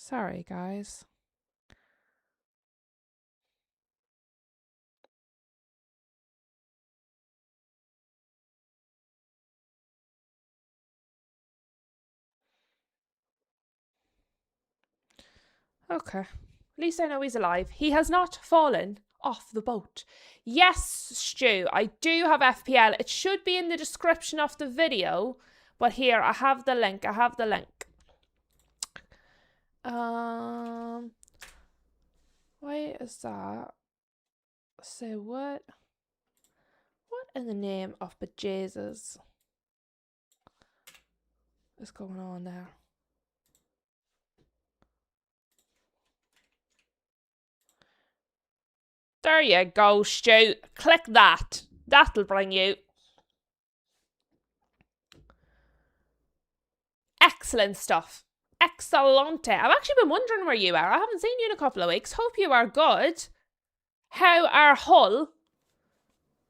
Sorry, guys. Okay. At least I know he's alive. He has not fallen off the boat. Yes, Stu, I do have FPL. It should be in the description of the video. But here, I have the link. Why is that? So what in the name of bejesus is going on there? There you go, Stu. Click that. That'll bring you. Excellent stuff. Excellente. I've actually been wondering where you are. I haven't seen you in a couple of weeks. Hope you are good. How are Hull?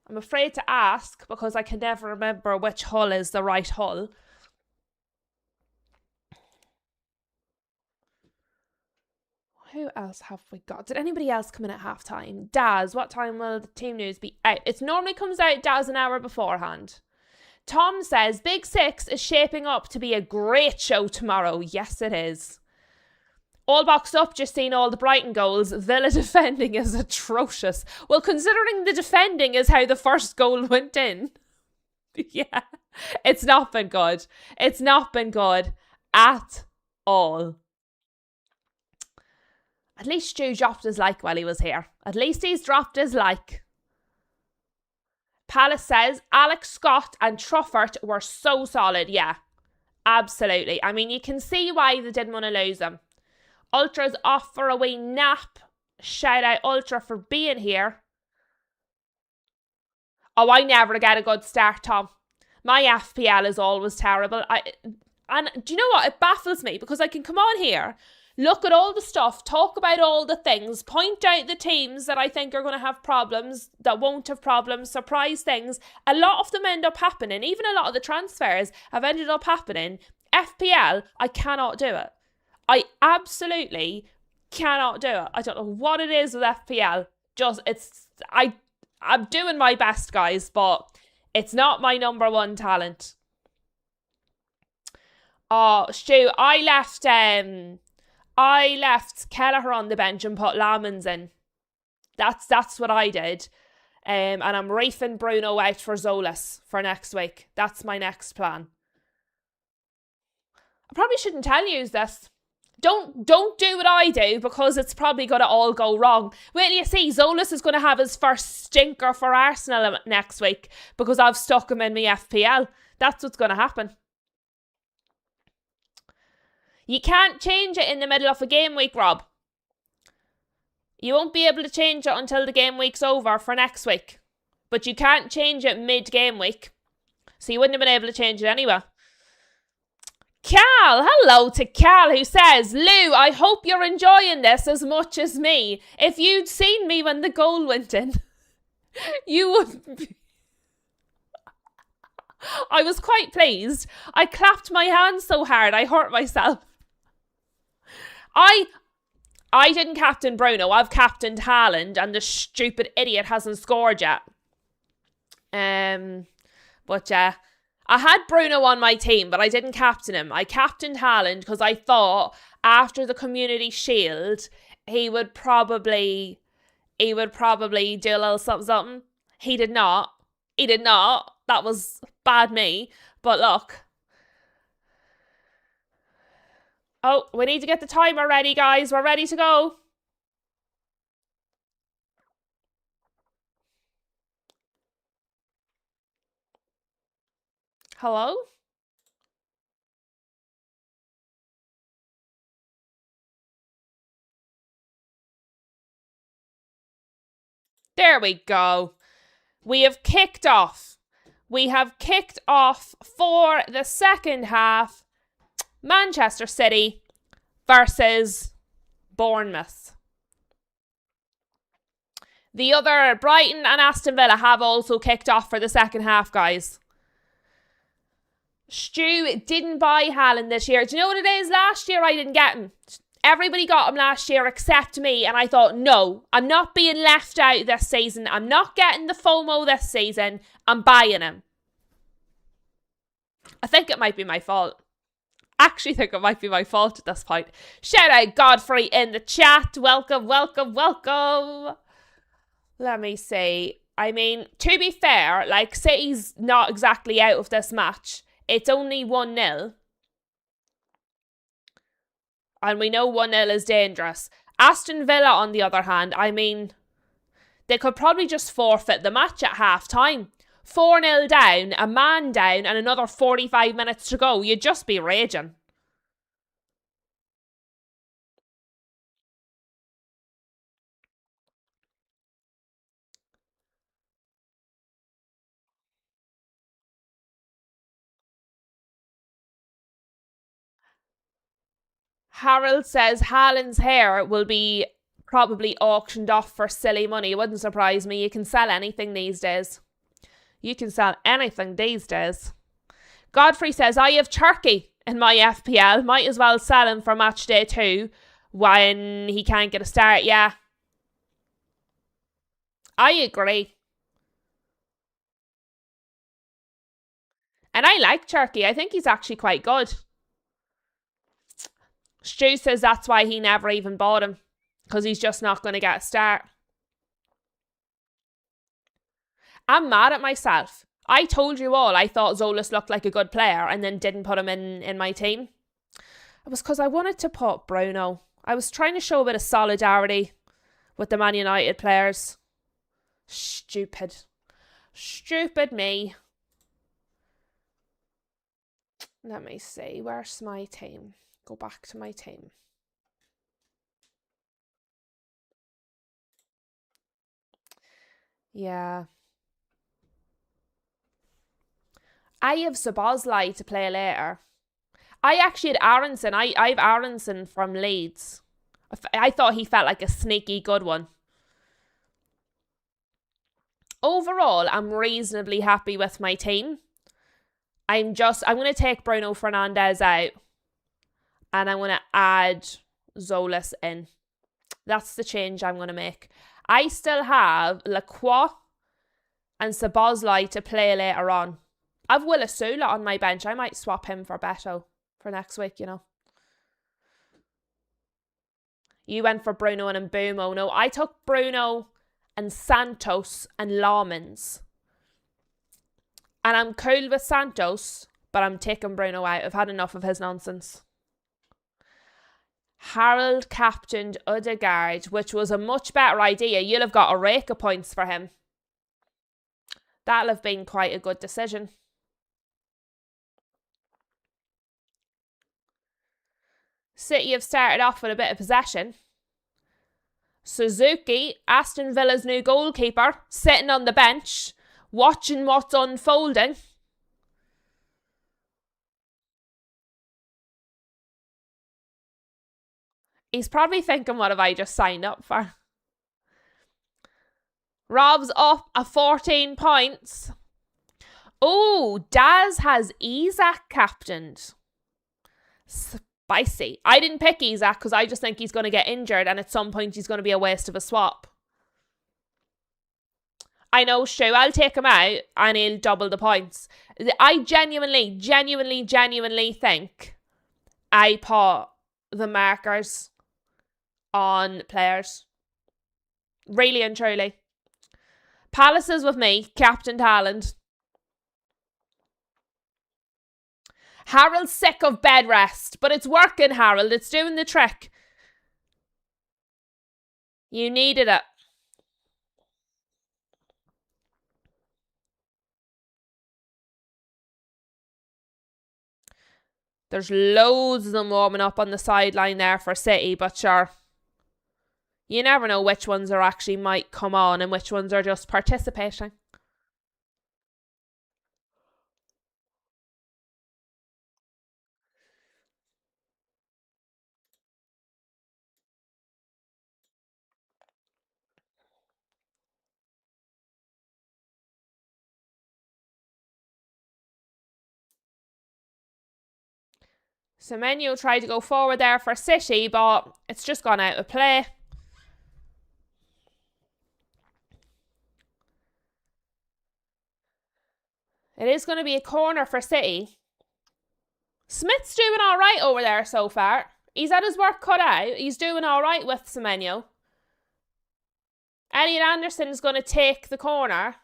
I'm afraid to ask because I can never remember which Hull is the right Hull. Who else have we got? Did anybody else come in at halftime? Daz, what time will the team news be out? It normally comes out, Daz, an hour beforehand. Tom says, Big Six is shaping up to be a great show tomorrow. Yes, it is. All boxed up, just seen all the Brighton goals. Villa defending is atrocious. Well, considering the defending is how the first goal went in. Yeah, it's not been good. It's not been good at all. At least Stu dropped his like while he was here. At least he's dropped his like. Palace says, Alex Scott and Truffert were so solid. Yeah, absolutely. I mean, you can see why they didn't want to lose them. Ultra's off for a wee nap. Shout out Ultra for being here. Oh, I never get a good start, Tom. My FPL is always terrible. And do you know what? It baffles me because I can come on here, look at all the stuff, talk about all the things, point out the teams that I think are going to have problems, that won't have problems, surprise things. A lot of them end up happening. Even a lot of the transfers have ended up happening. FPL, I cannot do it. I absolutely cannot do it. I don't know what it is with FPL. I'm doing my best, guys, but it's not my number one talent. Oh, Stu, I left Kelleher on the bench and put Lamans in. That's what I did. And I'm reefing Bruno out for Zolas for next week. That's my next plan. I probably shouldn't tell you this. Don't do what I do because it's probably going to all go wrong. Wait till you see, Zolas is going to have his first stinker for Arsenal next week because I've stuck him in my FPL. That's what's going to happen. You can't change it in the middle of a game week, Rob. You won't be able to change it until the game week's over for next week. But you can't change it mid-game week. So you wouldn't have been able to change it anyway. Cal, hello to Cal, who says, Lou, I hope you're enjoying this as much as me. If you'd seen me when the goal went in. You wouldn't be. I was quite pleased. I clapped my hands so hard I hurt myself. I didn't captain Bruno. I've captained Haaland, and the stupid idiot hasn't scored yet. But yeah, I had Bruno on my team, but I didn't captain him. I captained Haaland because I thought after the Community Shield, he would probably do a little something, something. He did not. That was bad me. But look. Oh, we need to get the timer ready, guys. We're ready to go. Hello? There we go. We have kicked off. For the second half. Manchester City versus Bournemouth. The other Brighton and Aston Villa have also kicked off for the second half, guys. Stu didn't buy Haaland this year. Do you know what it is? Last year I didn't get him. Everybody got him last year except me, and I thought, no, I'm not being left out this season. I'm not getting the FOMO this season. I'm buying him. I think it might be my fault. Actually think it might be my fault at this point. Shout out Godfrey in the chat. Welcome. Let me see. I mean, to be fair, like, City's not exactly out of this match. It's only 1-0. And we know 1-0 is dangerous. Aston Villa, on the other hand, I mean, they could probably just forfeit the match at half time. 4-0 down, a man down, and another 45 minutes to go. You'd just be raging. Harold says Haaland's hair will be probably auctioned off for silly money. It wouldn't surprise me. You can sell anything these days. Godfrey says, I have Turkey in my FPL. Might as well sell him for match day 2 when he can't get a start. Yeah. I agree. And I like Turkey. I think he's actually quite good. Stu says that's why he never even bought him. Because he's just not going to get a start. I'm mad at myself. I told you all I thought Zolas looked like a good player and then didn't put him in my team. It was because I wanted to put Bruno. I was trying to show a bit of solidarity with the Man United players. Stupid me. Let me see. Where's my team? Go back to my team. Yeah. I have Szoboszlai to play later. I actually had Aronson. I have Aronson from Leeds. I thought he felt like a sneaky good one. Overall, I'm reasonably happy with my team. I'm going to take Bruno Fernandes out. And I'm going to add Zolas in. That's the change I'm going to make. I still have Lacroix and Szoboszlai to play later on. I've Willis Sula on my bench. I might swap him for Beto for next week, you know. You went for Bruno and Mbeumo. No, I took Bruno and Santos and Lawmans. And I'm cool with Santos, but I'm taking Bruno out. I've had enough of his nonsense. Harold captained Odegaard, which was a much better idea. You'll have got a rake of points for him. That'll have been quite a good decision. City have started off with a bit of possession. Suzuki, Aston Villa's new goalkeeper, sitting on the bench, watching what's unfolding. He's probably thinking, what have I just signed up for? Rob's up at 14 points. Oh, Daz has Isak captained. Spicy. I didn't pick Isak because I just think he's going to get injured and at some point he's going to be a waste of a swap. I know, Stu, I'll take him out and he'll double the points. I genuinely think I put the markers on players. Really and truly. Palace is with me, Captain Haaland. Harold's sick of bed rest, but it's working, Harold. It's doing the trick. You needed it. There's loads of them warming up on the sideline there for City, but sure. You never know which ones are actually might come on and which ones are just participating. Semenyo tried to go forward there for City, but it's just gone out of play. It is going to be a corner for City. Smith's doing all right over there so far. He's had his work cut out. He's doing all right with Semenyo. Elliot Anderson is going to take the corner.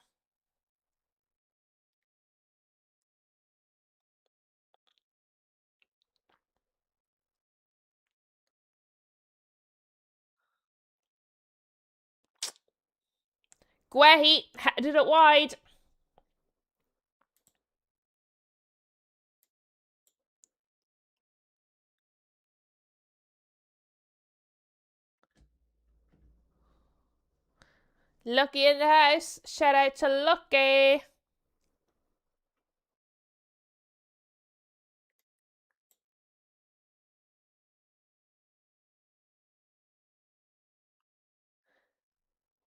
Guehi headed it wide. Lucky in the house. Shout out to Lucky.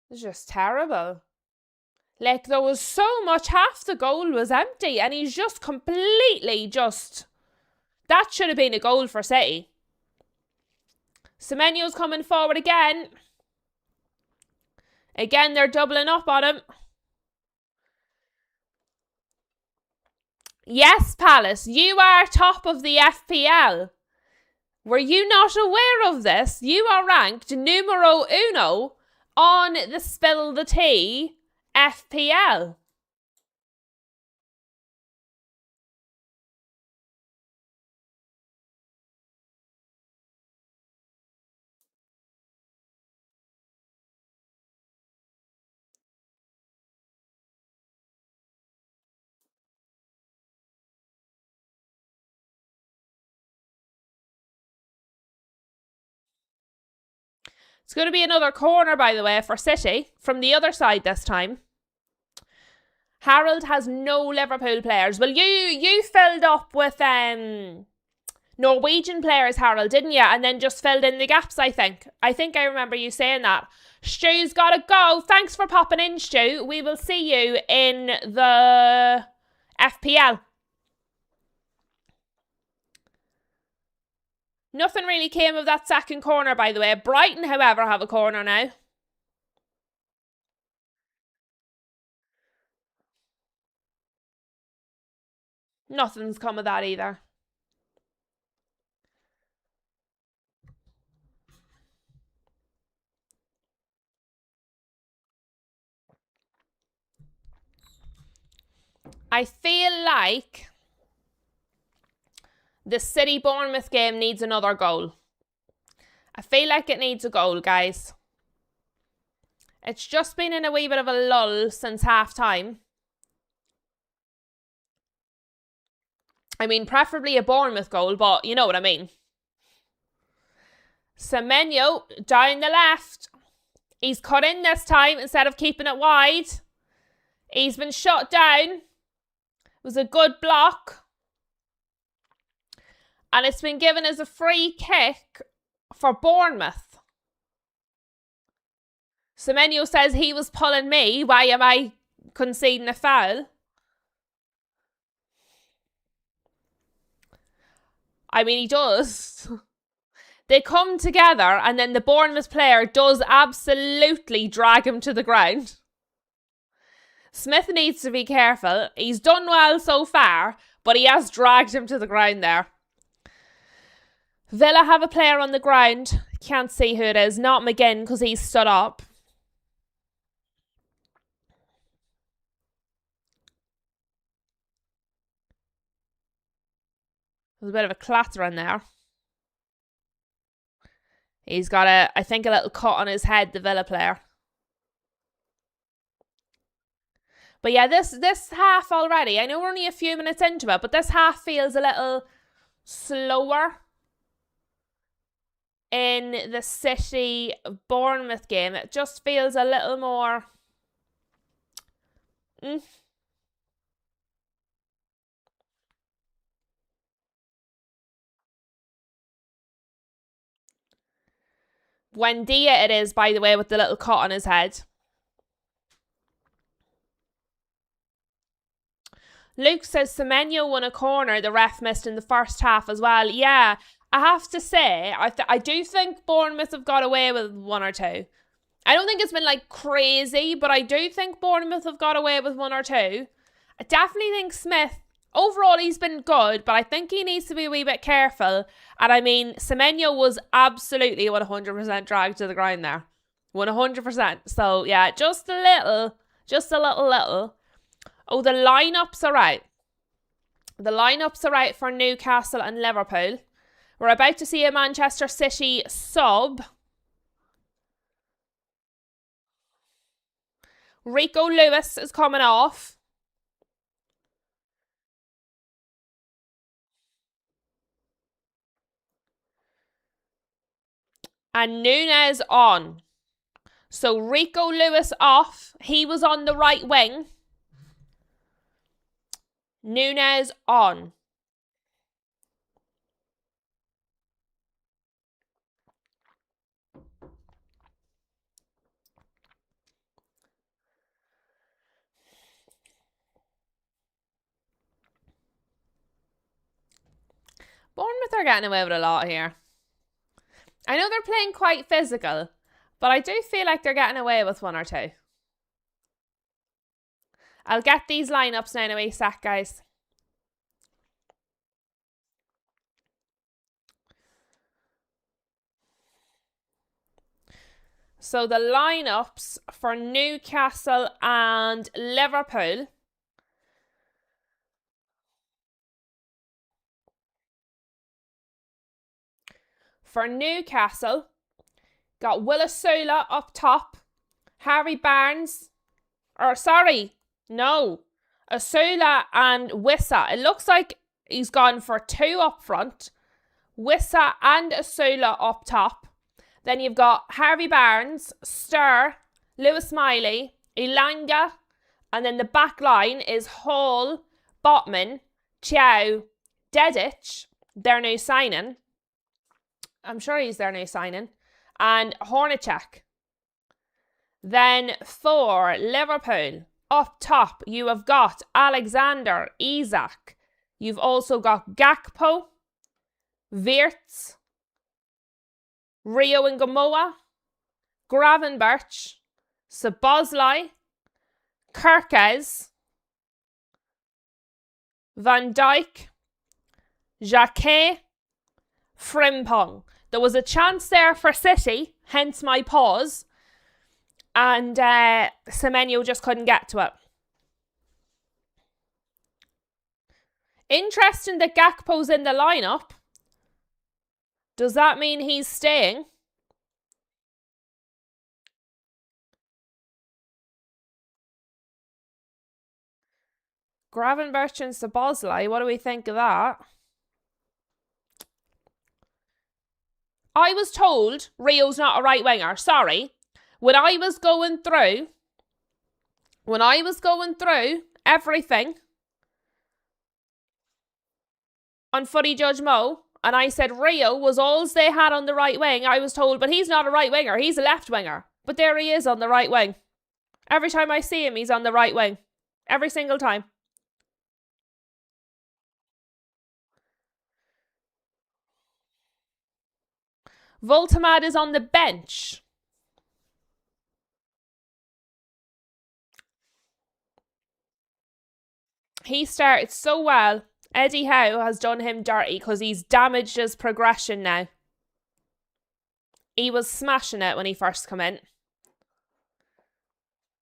It's just terrible. Like, there was so much, half the goal was empty, and he's just completely that should have been a goal for City. Semenyo's coming forward again. Again, they're doubling up on him. Yes, Palace, you are top of the FPL. Were you not aware of this? You are ranked numero uno on the Spill the Tea FPL. It's going to be another corner, by the way, for City, from the other side this time. Harold has no Liverpool players. Well, you filled up with Norwegian players, Harold, didn't you? And then just filled in the gaps, I think. I think I remember you saying that. Stu's got to go. Thanks for popping in, Stu. We will see you in the FPL. Nothing really came of that second corner, by the way. Brighton, however, have a corner now. Nothing's come of that either. I feel like the City Bournemouth game needs another goal. I feel like it needs a goal, guys. It's just been in a wee bit of a lull since half time. I mean, preferably a Bournemouth goal, but you know what I mean. Semenyo down the left. He's cut in this time instead of keeping it wide. He's been shot down. It was a good block. And it's been given as a free kick for Bournemouth. Semenyo says he was pulling me. Why am I conceding a foul? I mean, he does. They come together and then the Bournemouth player does absolutely drag him to the ground. Smith needs to be careful. He's done well so far, but he has dragged him to the ground there. Villa have a player on the ground. Can't see who it is. Not McGinn because he's stood up. There's a bit of a clatter in there. He's got I think a little cut on his head, the Villa player. But yeah, this half already, I know we're only a few minutes into it, but this half feels a little slower in the City Bournemouth game. It just feels a little more... Buendia it is, by the way, with the little cut on his head. Luke says Semenyo won a corner the ref missed in the first half as well. Yeah, I have to say, I do think Bournemouth have got away with one or two. I don't think it's been like crazy, but I do think Bournemouth have got away with one or two. I definitely think Smith, overall he's been good, but I think he needs to be a wee bit careful. And I mean, Semenyo was absolutely 100% dragged to the ground there. 100%. So yeah, just a little. Oh, the lineups are out. The lineups are out for Newcastle and Liverpool. We're about to see a Manchester City sub. Rico Lewis is coming off. And Núñez on. So Rico Lewis off. He was on the right wing. Núñez on. Bournemouth are getting away with a lot here. I know they're playing quite physical, but I do feel like they're getting away with one or two. I'll get these lineups now in a wee sec, guys. So the lineups for Newcastle and Liverpool. For Newcastle, got Willisula up top. Harvey Barnes. Asula and Wissa. It looks like he's gone for two up front. Wissa and Asula up top. Then you've got Harvey Barnes, Sturr, Lewis Miley, Elanga, and then the back line is Hall, Botman, Chow, Dedic, their new signing. I'm sure he's their new signing. And Hornacek. Then for Liverpool, up top, you have got Alexander Isak. You've also got Gakpo, Wirtz, Rio Ngamoa, Gravenberch, Szoboszlai, Kerkez, Van Dijk, Jacquet, Frimpong. There was a chance there for City, hence my pause. And Semenyo just couldn't get to it. Interesting that Gakpo's in the lineup. Does that mean he's staying? Gravenberch and Szoboszlai, what do we think of that? I was told Rio's not a right winger. Sorry. When I was going through everything on Footy Judge Mo, and I said Rio was all they had on the right wing, I was told, but he's not a right winger, he's a left winger. But there he is on the right wing. Every time I see him, he's on the right wing. Every single time. Voltamad is on the bench. He started so well. Eddie Howe has done him dirty because he's damaged his progression now. He was smashing it when he first came in.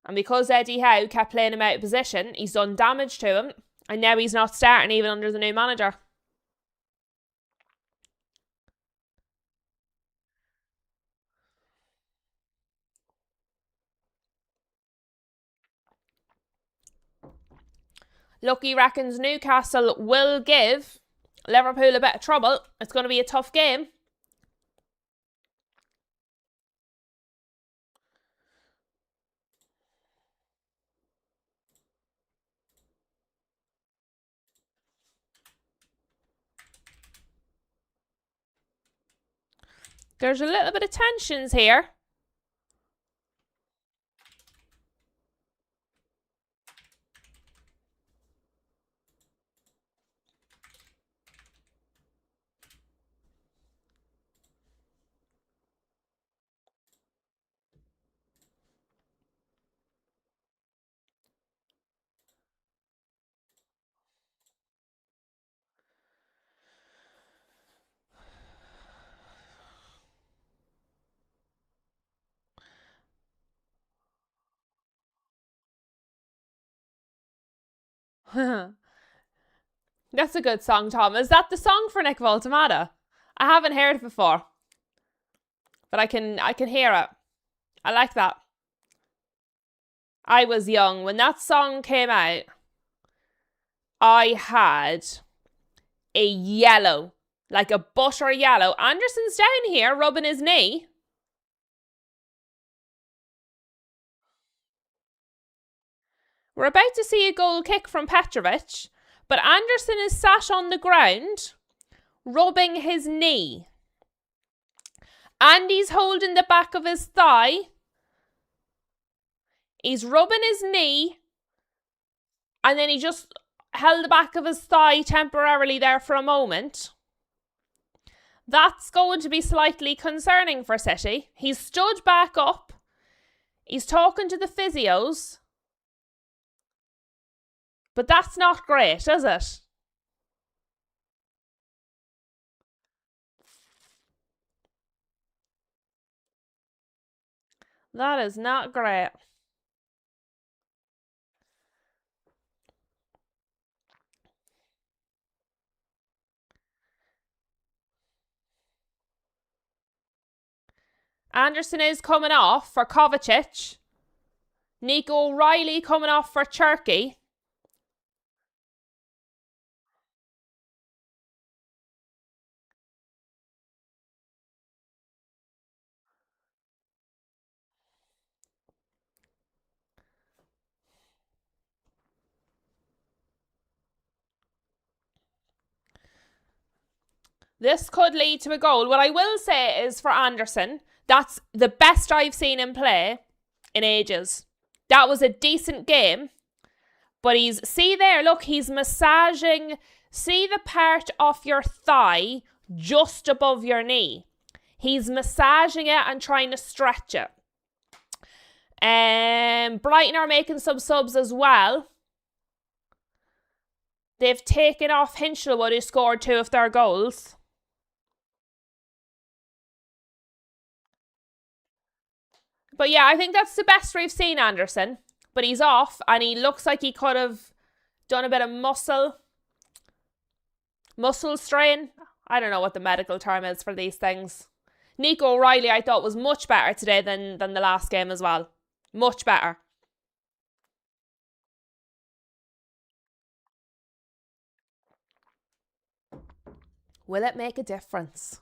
And because Eddie Howe kept playing him out of position, he's done damage to him. And now he's not starting even under the new manager. Lucky reckons Newcastle will give Liverpool a bit of trouble. It's going to be a tough game. There's a little bit of tensions here. That's a good song, Tom. Is that the song for Nick Voltamada? I haven't heard it before, but I can hear it. I like that. I was young when that song came out. I had a yellow, like a butter yellow. Anderson's down here rubbing his knee. We're about to see a goal kick from Petrovic, but Anderson is sat on the ground, rubbing his knee. And he's holding the back of his thigh. He's rubbing his knee, and then he just held the back of his thigh temporarily there for a moment. That's going to be slightly concerning for City. He's stood back up. He's talking to the physios. But that's not great, is it? That is not great. Anderson is coming off for Kovacic. Nico O'Reilly coming off for Turkey. This could lead to a goal. What I will say is for Anderson, that's the best I've seen him play in ages. That was a decent game. But see there, look, he's massaging, see the part of your thigh just above your knee. He's massaging it and trying to stretch it. Brighton are making some subs as well. They've taken off Hinchelwood, who scored 2 of their goals. But yeah, I think that's the best we've seen Anderson. But he's off, and he looks like he could have done a bit of muscle strain. I don't know what the medical term is for these things. Nico O'Reilly, I thought, was much better today than the last game as well. Much better. Will it make a difference?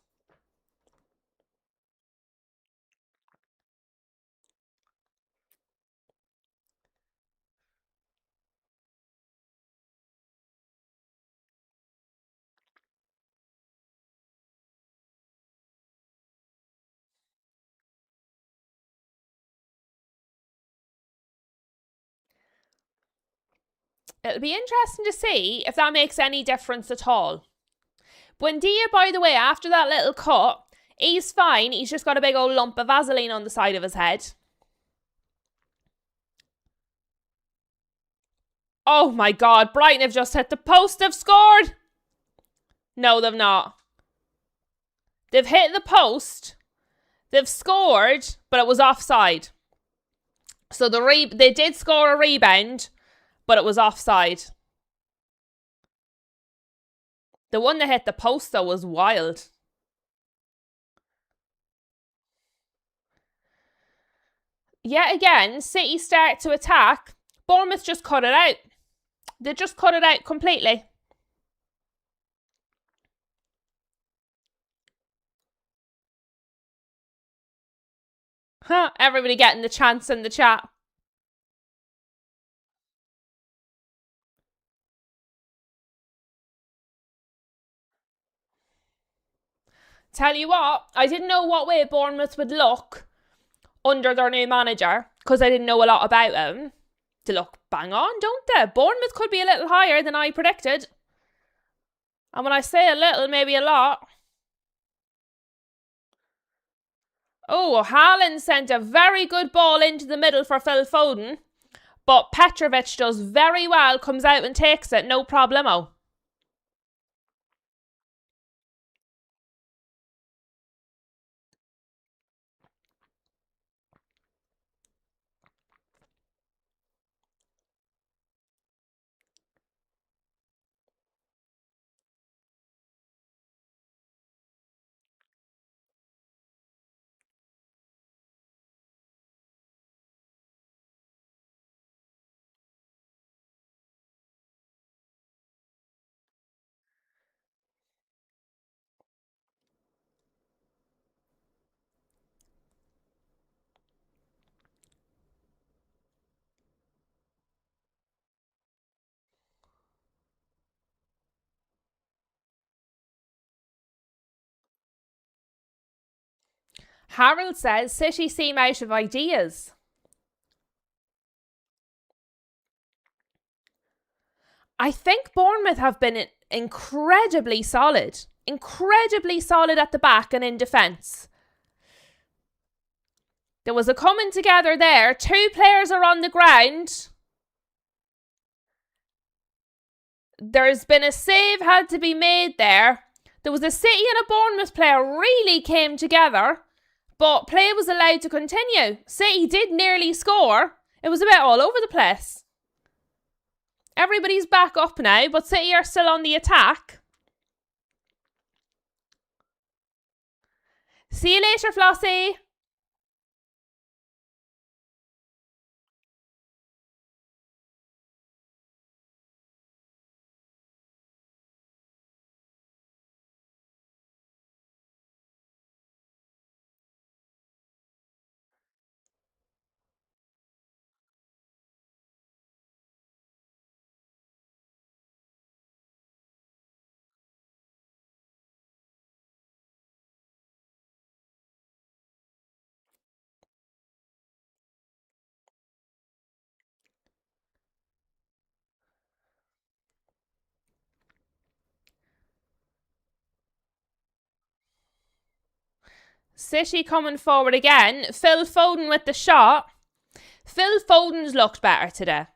It'll be interesting to see if that makes any difference at all. Buendia, by the way, after that little cut, he's fine. He's just got a big old lump of Vaseline on the side of his head. Oh my God, Brighton have just hit the post. They've scored. No, they've not. They've hit the post. They've scored, but it was offside. So they did score a rebound, but it was offside. The one that hit the post, though, was wild. Yet again, City start to attack. Bournemouth just cut it out. They just cut it out completely. Everybody getting the chance in the chat. Tell you what, I didn't know what way Bournemouth would look under their new manager, because I didn't know a lot about them. They look bang on, don't they? Bournemouth could be a little higher than I predicted. And when I say a little, maybe a lot. Oh, Haaland sent a very good ball into the middle for Phil Foden. But Petrovic does very well, comes out and takes it, no problemo. Harold says City seem out of ideas. I think Bournemouth have been incredibly solid. Incredibly solid at the back and in defence. There was a coming together there. 2 players are on the ground. There's been a save had to be made there. There was a City and a Bournemouth player really came together, but play was allowed to continue. City did nearly score. It was a bit all over the place. Everybody's back up now, but City are still on the attack. See you later, Flossie. City coming forward again. Phil Foden with the shot. Phil Foden's looked better today.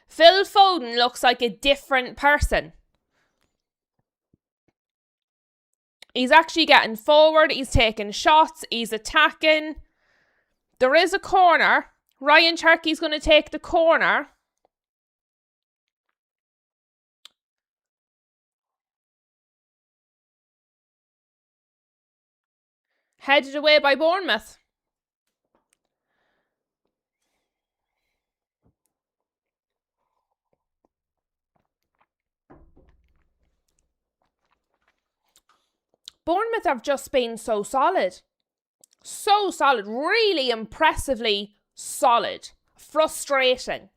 Phil Foden looks like a different person. He's actually getting forward. He's taking shots. He's attacking. There is a corner. Ryan Cherky's going to take the corner. Headed away by Bournemouth. Bournemouth have just been so solid. So solid. Really impressively solid. Frustrating.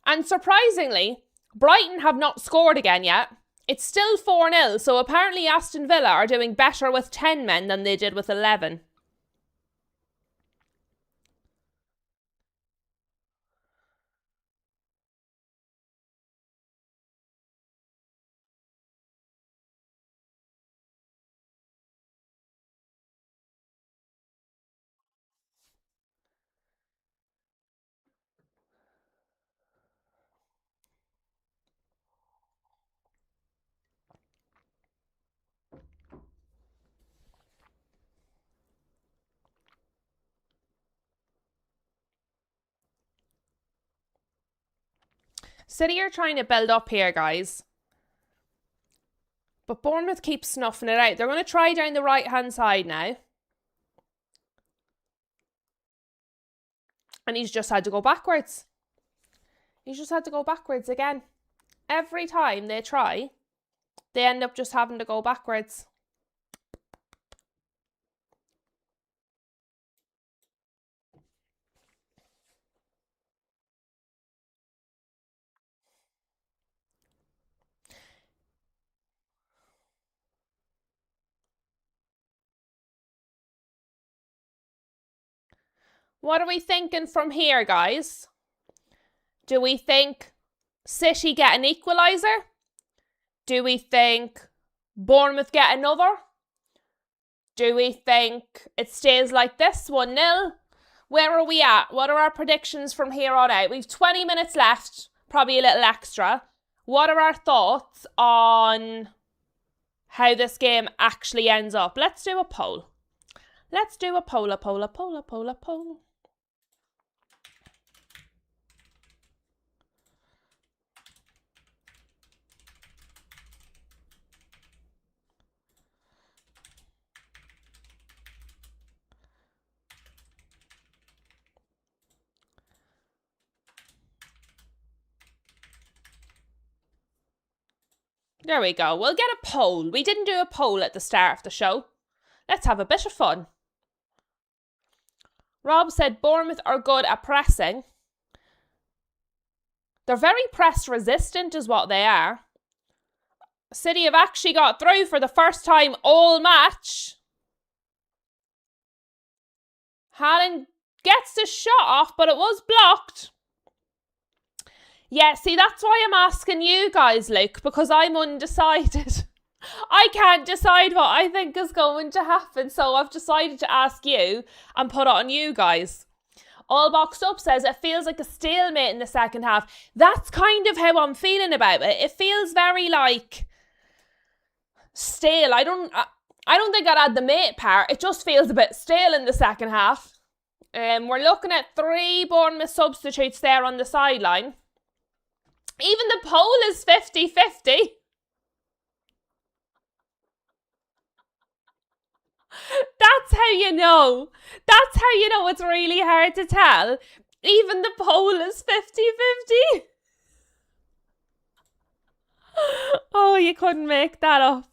And surprisingly, Brighton have not scored again yet. It's still 4-0, so apparently Aston Villa are doing better with 10 men than they did with 11. City are trying to build up here, guys. But Bournemouth keeps snuffing it out. They're going to try down the right-hand side now. And he's just had to go backwards. He's just had to go backwards again. Every time they try, they end up just having to go backwards. What are we thinking from here, guys? Do we think City get an equaliser? Do we think Bournemouth get another? Do we think it stays like this, 1-0? Where are we at? What are our predictions from here on out? We've 20 minutes left, probably a little extra. What are our thoughts on how this game actually ends up? Let's do a poll. Let's do a poll. There we go. We'll get a poll. We didn't do a poll at the start of the show. Let's have a bit of fun. Rob said Bournemouth are good at pressing. They're very press resistant is what they are. City have actually got through for the first time all match. Haaland gets the shot off, but it was blocked. Yeah, see, that's why I'm asking you guys, Luke, because I'm undecided. I can't decide what I think is going to happen, so I've decided to ask you and put it on you guys. All Boxed Up says it feels like a stalemate in the second half. That's kind of how I'm feeling about it. It feels very like stale. I don't think I'd add the mate part. It just feels a bit stale in the second half. We're looking at 3 Bournemouth substitutes there on the sideline. Even the poll is 50-50. That's how you know. That's how you know it's really hard to tell. Even the poll is 50-50. Oh, you couldn't make that up.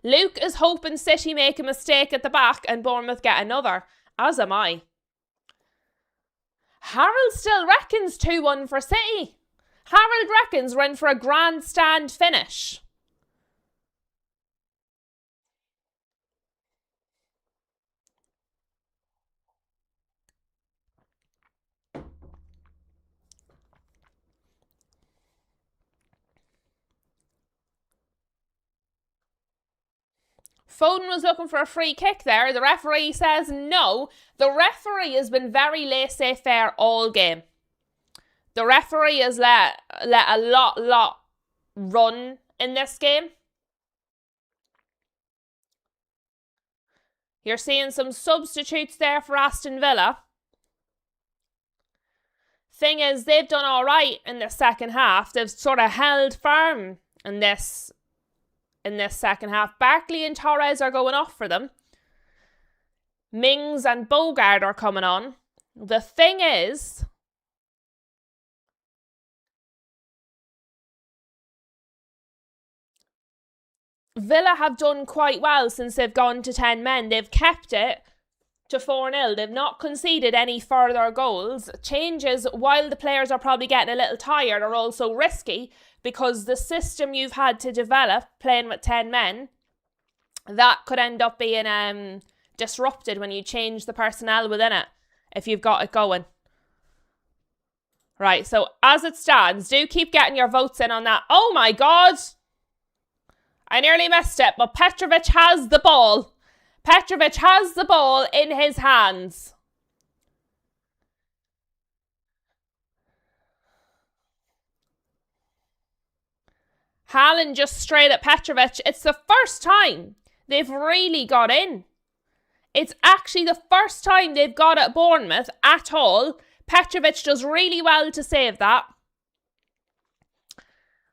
Luke is hoping City make a mistake at the back and Bournemouth get another. As am I. Harold still reckons 2-1 for City. Harold reckons we're in for a grandstand finish. Foden was looking for a free kick there. The referee says no. The referee has been very laissez-faire all game. The referee has let a lot run in this game. You're seeing some substitutes there for Aston Villa. Thing is, they've done all right in the second half. They've sort of held firm in this second half. Barkley and Torres are going off for them. Mings and Bogard are coming on. The thing is, Villa have done quite well since they've gone to 10 men. They've kept it to 4-0. They've not conceded any further goals. Changes, while the players are probably getting a little tired, are also risky because the system you've had to develop playing with 10 men, that could end up being disrupted when you change the personnel within it, if you've got it going. Right, so as it stands, do keep getting your votes in on that. Oh my God! I nearly missed it, but Petrovic has the ball. Petrovic has the ball in his hands. Haaland just straight at Petrovic. It's the first time they've really got in It's actually the first time they've got at Bournemouth at all. Petrovic does really well to save that.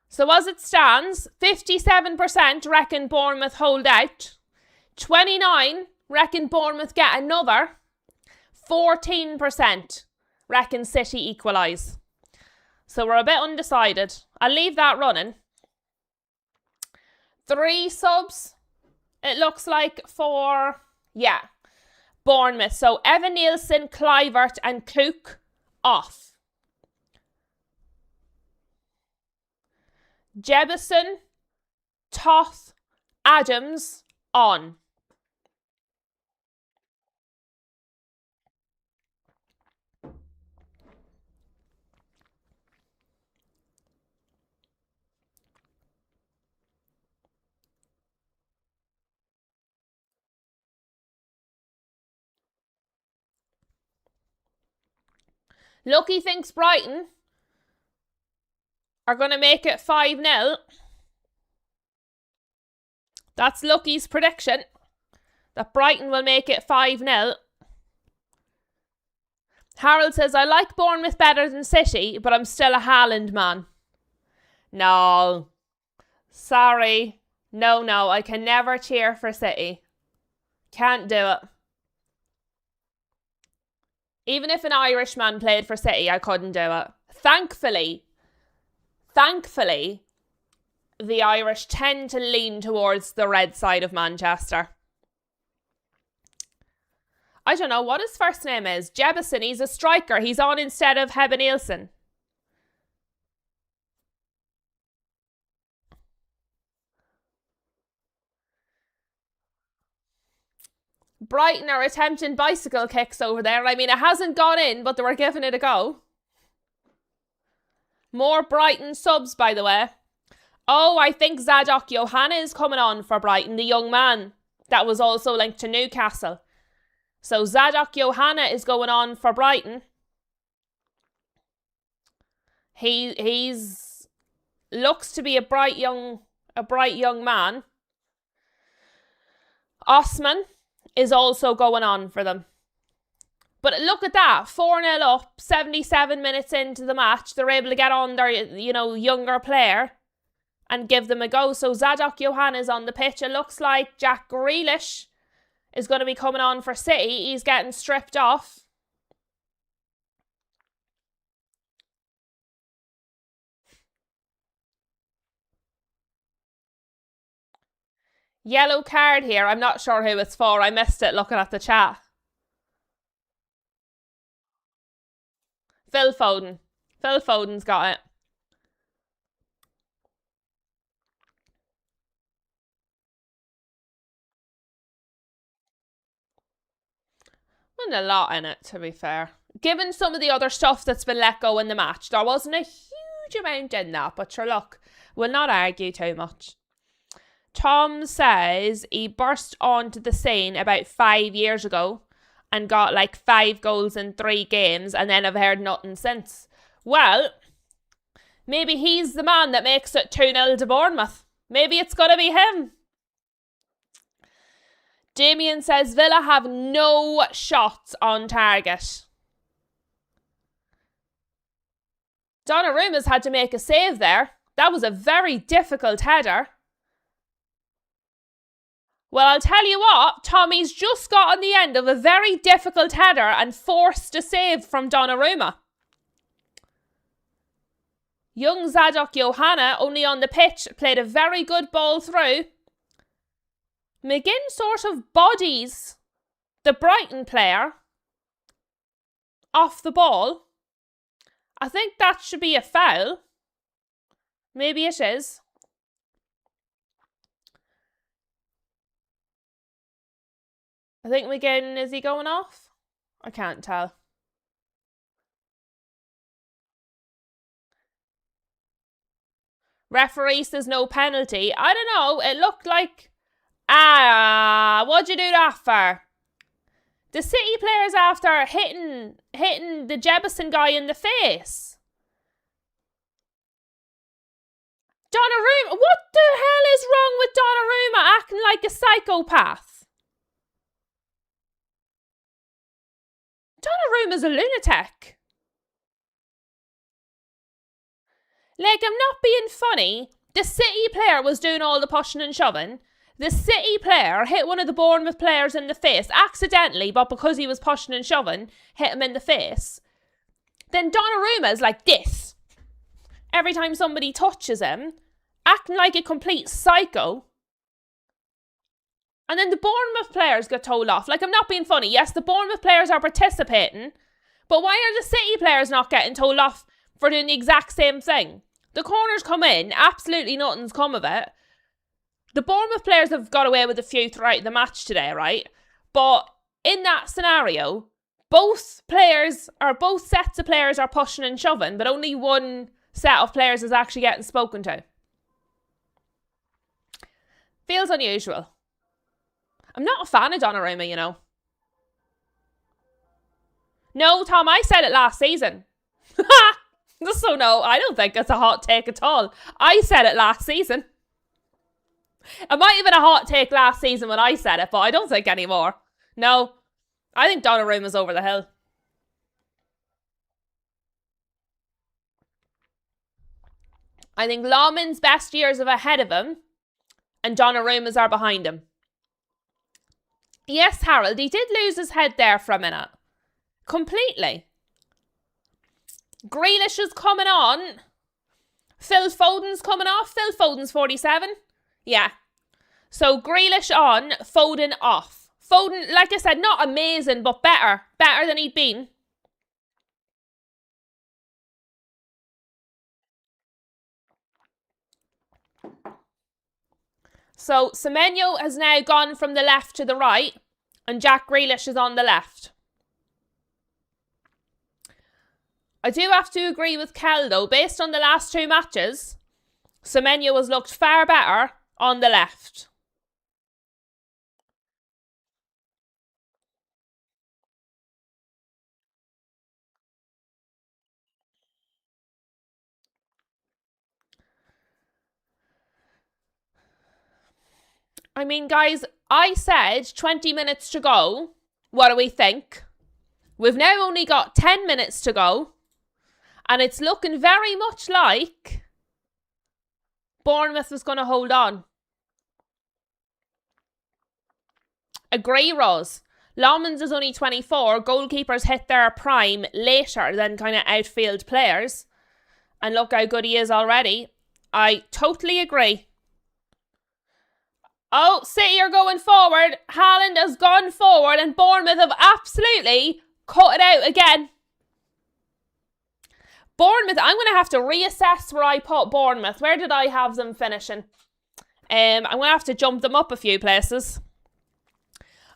So as it stands, 57% reckon Bournemouth hold out. 29% reckon Bournemouth get another. 14% reckon City equalise. So we're a bit undecided. I'll leave that running. 3 subs, it looks like, for, Bournemouth. So Evan Nielsen, Kluivert and Cook off. Jebison, Toth, Adams on. Lucky thinks Brighton are going to make it 5-0. That's Lucky's prediction, that Brighton will make it 5-0. Harold says, I like Bournemouth better than City, but I'm still a Haaland man. No. Sorry. No, I can never cheer for City. Can't do it. Even if an Irishman played for City, I couldn't do it. Thankfully, the Irish tend to lean towards the red side of Manchester. I don't know what his first name is. Jebison, he's a striker. He's on instead of Heba Nielsen. Brighton are attempting bicycle kicks over there. I mean, it hasn't gone in, but they were giving it a go. More Brighton subs, by the way. Oh, I think Zadok Johanna is coming on for Brighton, the young man that was also linked to Newcastle. So Zadok Johanna is going on for Brighton. He's looks to be a bright young man. Osman is also going on for them. But look at that, 4-0 up, 77 minutes into the match. They're able to get on their, younger player and give them a go. So Zadok Johanna is on the pitch. It looks like Jack Grealish is going to be coming on for City. He's getting stripped off. Yellow card here. I'm not sure who it's for. I missed it looking at the chat. Phil Foden. Phil Foden's got it. Wasn't a lot in it, to be fair. Given some of the other stuff that's been let go in the match, there wasn't a huge amount in that, but sure, look, we'll not argue too much. Tom says he burst onto the scene about 5 years ago and got like 5 goals in 3 games, and then I've heard nothing since. Well, maybe he's the man that makes it 2-0 to Bournemouth. Maybe it's going to be him. Damien says Villa have no shots on target. Donnarumma's had to make a save there. That was a very difficult header. Well, I'll tell you what, Tommy's just got on the end of a very difficult header and forced a save from Donnarumma. Young Zadok Johanna, only on the pitch, played a very good ball through. McGinn sort of bodies the Brighton player off the ball. I think that should be a foul. Maybe it is. I think McGinn, is he going off? I can't tell. Referee says no penalty. I don't know. It looked like... what'd you do that for? The City player's after hitting the Jebison guy in the face. Donnarumma, what the hell is wrong with Donnarumma acting like a psychopath? Donnarumma's a lunatic. Like, I'm not being funny. The City player was doing all the pushing and shoving. The City player hit one of the Bournemouth players in the face, accidentally, but because he was pushing and shoving, hit him in the face. Then Donnarumma's like this. Every time somebody touches him, acting like a complete psycho. And then the Bournemouth players get told off. Like, I'm not being funny. Yes, the Bournemouth players are participating, but why are the City players not getting told off for doing the exact same thing? The corners come in, absolutely nothing's come of it. The Bournemouth players have got away with a few throughout the match today, right? But in that scenario, both sets of players are pushing and shoving, but only one set of players is actually getting spoken to. Feels unusual. I'm not a fan of Donnarumma, you know. No, Tom, I said it last season. So no, I don't think it's a hot take at all. I said it last season. It might have been a hot take last season when I said it, but I don't think anymore. No, I think Donnarumma's over the hill. I think Lawman's best years are ahead of him, and Donnarumma's are behind him. Yes, Harold, he did lose his head there for a minute. Completely. Grealish is coming on. Phil Foden's coming off. Phil Foden's 47. Yeah. So Grealish on, Foden off. Foden, like I said, not amazing, but better. Better than he'd been. So Semenyo has now gone from the left to the right, and Jack Grealish is on the left. I do have to agree with Kel though, based on the last two matches, Semenyo has looked far better on the left. I mean, guys, I said 20 minutes to go. What do we think? We've now only got 10 minutes to go. And it's looking very much like Bournemouth was going to hold on. Agree, Rose. Lawman's is only 24. Goalkeepers hit their prime later than kind of outfield players. And look how good he is already. I totally agree. Oh, City are going forward. Haaland has gone forward and Bournemouth have absolutely cut it out again. Bournemouth, I'm going to have to reassess where I put Bournemouth. Where did I have them finishing? I'm going to have to jump them up a few places.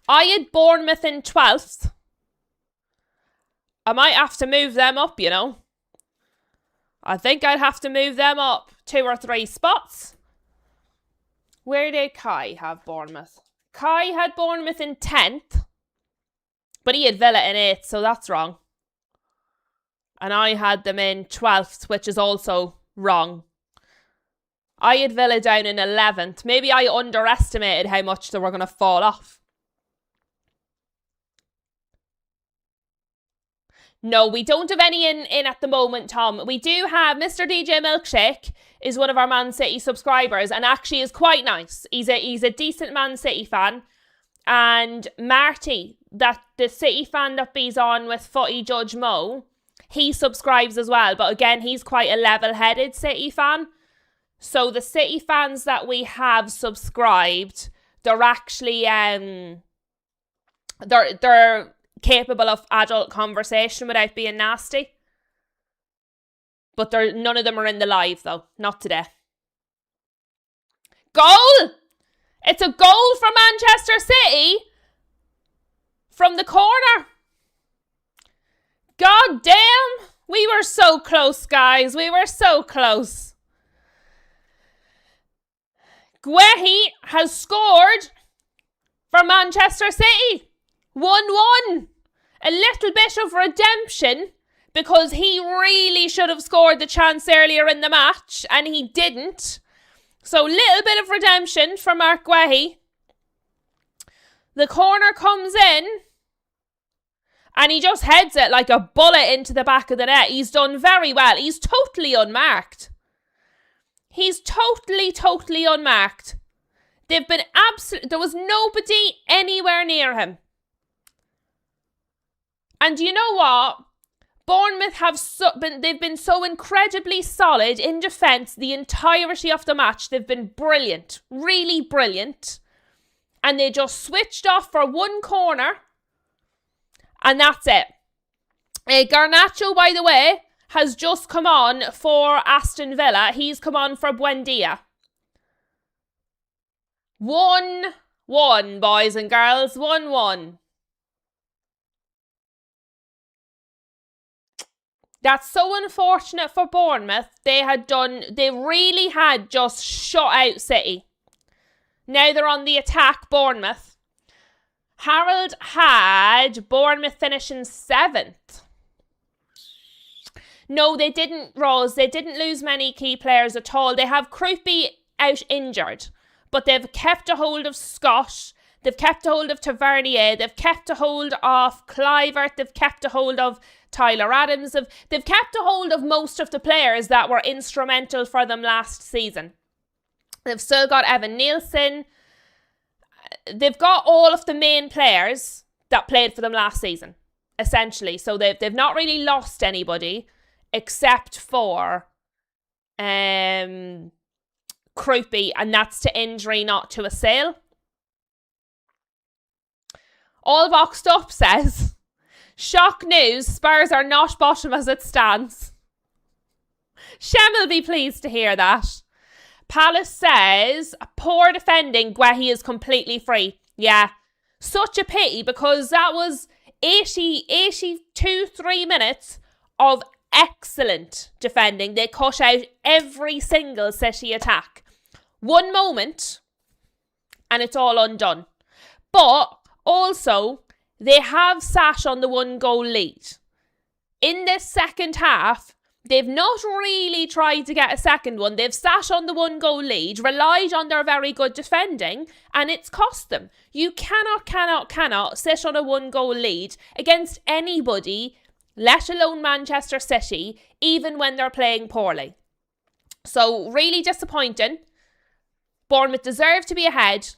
I had Bournemouth in 12th. I might have to move them up, you know. I think I'd have to move them up 2 or 3 spots. Where did Kai have Bournemouth? Kai had Bournemouth in 10th. But he had Villa in 8th, so that's wrong. And I had them in 12th, which is also wrong. I had Villa down in 11th. Maybe I underestimated how much they were going to fall off. No, we don't have any in at the moment, Tom. We do have Mr. DJ Milkshake is one of our Man City subscribers and actually is quite nice. He's a decent Man City fan. And Marty, that the City fan that be's on with Footy Judge Mo, he subscribes as well. But again, he's quite a level-headed City fan. So the City fans that we have subscribed, they're actually they're capable of adult conversation without being nasty. But none of them are in the live though. Not today. Goal! It's a goal for Manchester City from the corner. God damn! We were so close, guys. We were so close. Guehi has scored for Manchester City. 1-1. A little bit of redemption because he really should have scored the chance earlier in the match and he didn't. So little bit of redemption for Mark Guehi. The corner comes in And he just heads it like a bullet into the back of the net. He's done very well. He's totally unmarked. He's totally unmarked. They've been there was nobody anywhere near him. And you know what? Bournemouth have they've been so incredibly solid in defence the entirety of the match. They've been brilliant, really brilliant. And they just switched off for one corner. And that's it. Garnacho, by the way, has just come on for Aston Villa. He's come on for Buendia. 1-1, boys and girls. 1-1. That's so unfortunate for Bournemouth. They really had just shut out City. Now they're on the attack, Bournemouth. Harold had Bournemouth finishing 7th. No, they didn't, Rose. They didn't lose many key players at all. They have Krupi out injured, but they've kept a hold of Scott. They've kept a hold of Tavernier. They've kept a hold of Clivert. They've kept a hold of Tyler Adams. They've kept a hold of most of the players that were instrumental for them last season. They've still got Evan Nielsen. They've got all of the main players that played for them last season, essentially. So they've not really lost anybody except for Krupi, and that's to injury, not to a sale. All Boxed Up says, shock news, Spurs are not bottom as it stands. Shem will be pleased to hear that. Palace says, poor defending, Guehi is completely free. Yeah, such a pity because that was 3 minutes of excellent defending. They cut out every single City attack. One moment and it's all undone. But also, they have sat on the 1-goal lead. In this second half, they've not really tried to get a second one. They've sat on the 1-goal lead, relied on their very good defending, and it's cost them. You cannot sit on a 1-goal lead against anybody, let alone Manchester City, even when they're playing poorly. So, really disappointing. Bournemouth deserve to be ahead.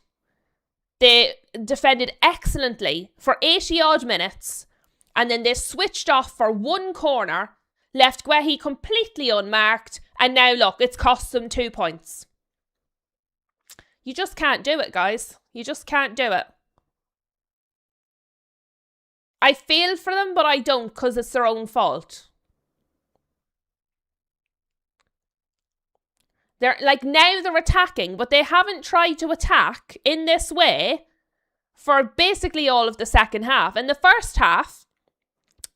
They defended excellently for 80-odd minutes, and then they switched off for one corner, left Guehi completely unmarked, and now look, it's cost them 2 points. You just can't do it, guys. You just can't do it. I feel for them, but I don't, because it's their own fault. Now they're attacking, but they haven't tried to attack in this way for basically all of the second half. In the first half,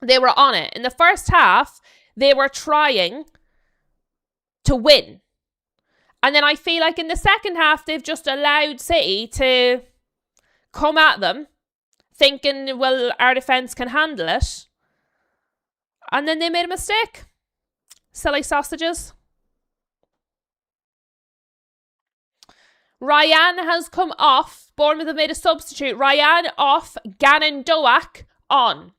they were on it. In the first half, they were trying to win. And then I feel like in the second half, they've just allowed City to come at them, thinking, well, our defence can handle it. And then they made a mistake. Silly sausages. Ryan has come off. Bournemouth have made a substitute. Ryan off, Gannon Doak on.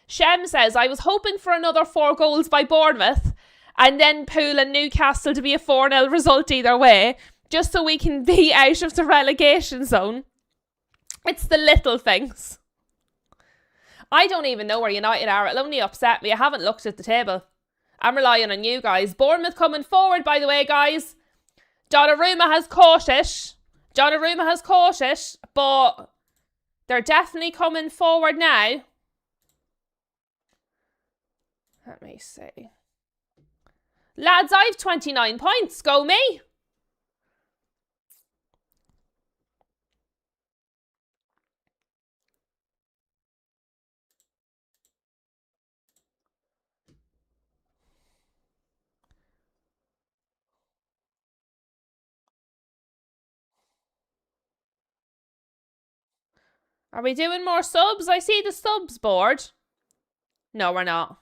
Shem says, I was hoping for another 4 goals by Bournemouth and then Poole and Newcastle to be a 4-0 result either way, just so we can be out of the relegation zone. It's the little things. I don't even know where United are. It'll only upset me. I haven't looked at the table. I'm relying on you guys. Bournemouth coming forward, by the way, guys. Donnarumma has caught it. But they're definitely coming forward now. Let me see. Lads, I've 29 points. Go me. Are we doing more subs? I see the subs board. No, we're not.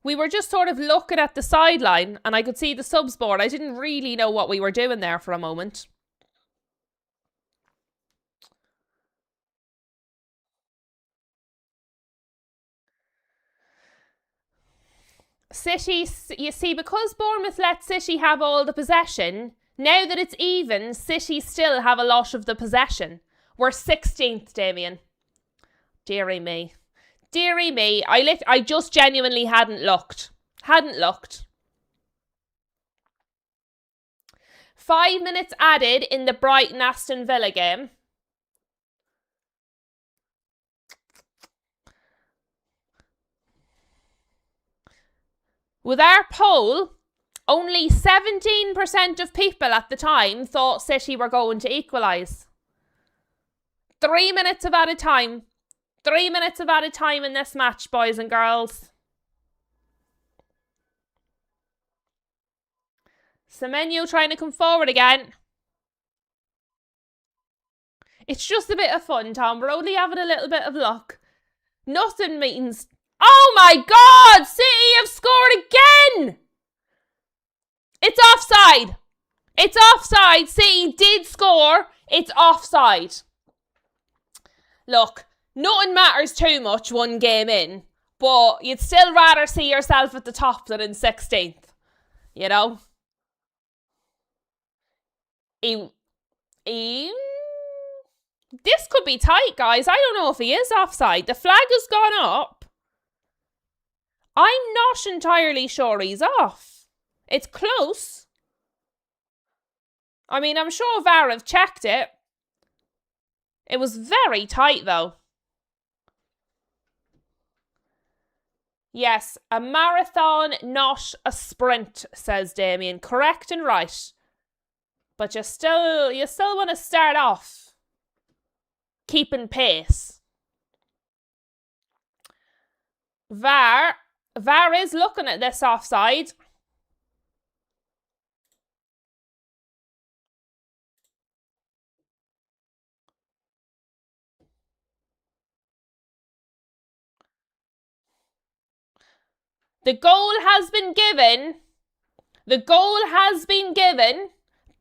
We were just sort of looking at the sideline and I could see the subs board. I didn't really know what we were doing there for a moment. City, you see, because Bournemouth let City have all the possession, now that it's even, City still have a lot of the possession. We're 16th, Damien. Deary me. Deary me. I just genuinely hadn't looked. 5 minutes added in the Brighton Aston Villa game. With our poll, only 17% of people at the time thought City were going to equalise. 3 minutes of added time. 3 minutes of added time in this match, boys and girls. Semenyo trying to come forward again. It's just a bit of fun, Tom. We're only having a little bit of luck. Nothing means... Oh my God! City have scored again! It's offside. It's offside. City did score. It's offside. Look, nothing matters too much one game in, but you'd still rather see yourself at the top than in 16th. You know? This could be tight, guys. I don't know if he is offside. The flag has gone up. I'm not entirely sure he's off. It's close. I mean, I'm sure VAR have checked it. It was very tight, though. Yes, a marathon, not a sprint, says Damien. Correct and right. But you still want to start off keeping pace. VAR is looking at this offside. The goal has been given. The goal has been given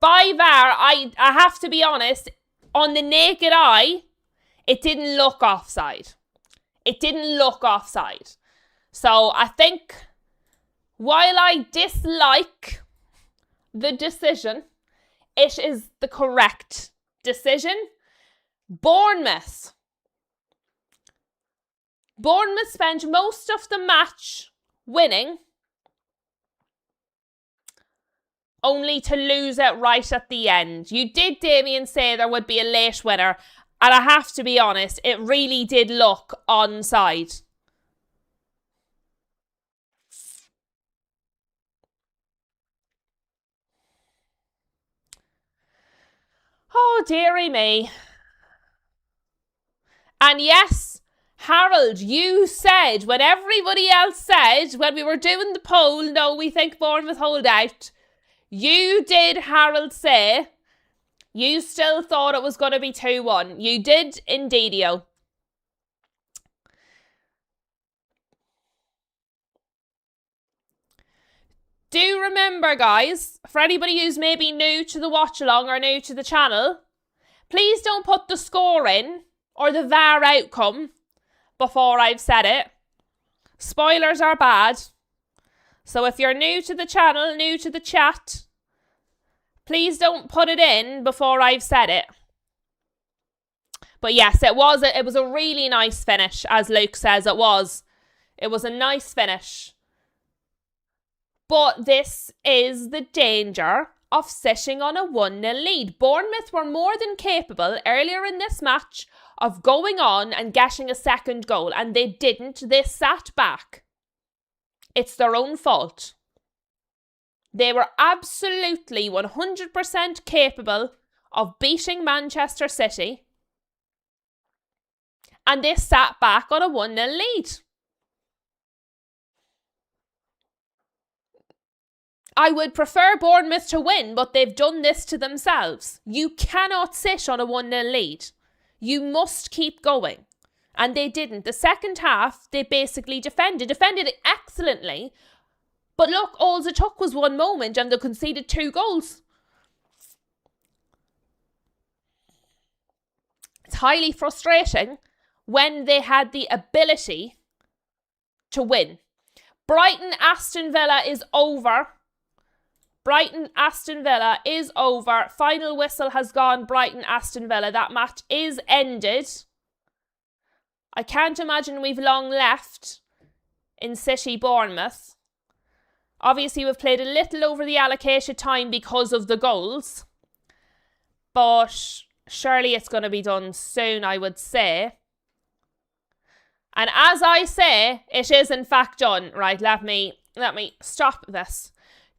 by VAR. I have to be honest, on the naked eye, it didn't look offside. It didn't look offside. So I think while I dislike the decision, it is the correct decision. Bournemouth spent most of the match winning, only to lose it right at the end. You did, Damien, say there would be a late winner, and I have to be honest, it really did look onside. Oh, dearie me. And yes, Harold, you said, when everybody else said, when we were doing the poll, no, we think Bournemouth hold out, you did, Harold, say you still thought it was going to be 2-1. You did, indeedio. Do remember, guys, for anybody who's maybe new to the watch-along or new to the channel, please don't put the score in or the VAR outcome before I've said it. Spoilers are bad. So if you're new to the channel, new to the chat, please don't put it in before I've said it. But yes, it was a really nice finish, as Luke says it was. It was a nice finish. But this is the danger of sitting on a 1-0 lead. Bournemouth were more than capable earlier in this match of going on and getting a second goal, and they didn't. They sat back. It's their own fault. They were absolutely 100% capable of beating Manchester City, and they sat back on a 1-0 lead. I would prefer Bournemouth to win, but they've done this to themselves. You cannot sit on a 1-0 lead. You must keep going. And they didn't. The second half, they basically defended it excellently. But look, all it took was one moment and they conceded 2 goals. It's highly frustrating when they had the ability to win. Brighton Aston Villa is over. Brighton Aston Villa is over. Final whistle has gone. Brighton Aston Villa. That match is ended. I can't imagine we've long left in City Bournemouth. Obviously, we've played a little over the allocated time because of the goals. But surely it's going to be done soon, I would say. And as I say, it is in fact done. Right, let me stop this.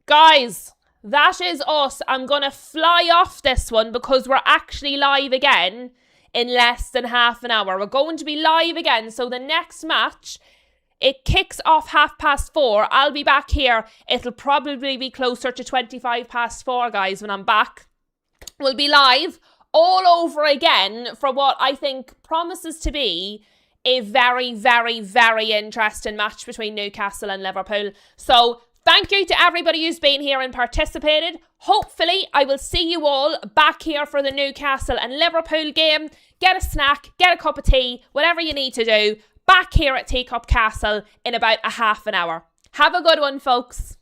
Guys, that is us. I'm going to fly off this one because we're actually live again in less than half an hour. We're going to be live again. So the next match, it kicks off 4:30. I'll be back here. It'll probably be closer to 4:25, guys, when I'm back. We'll be live all over again for what I think promises to be a very, very, very interesting match between Newcastle and Liverpool. So thank you to everybody who's been here and participated. Hopefully, I will see you all back here for the Newcastle and Liverpool game. Get a snack, get a cup of tea, whatever you need to do. Back here at Teacup Castle in about a half an hour. Have a good one, folks.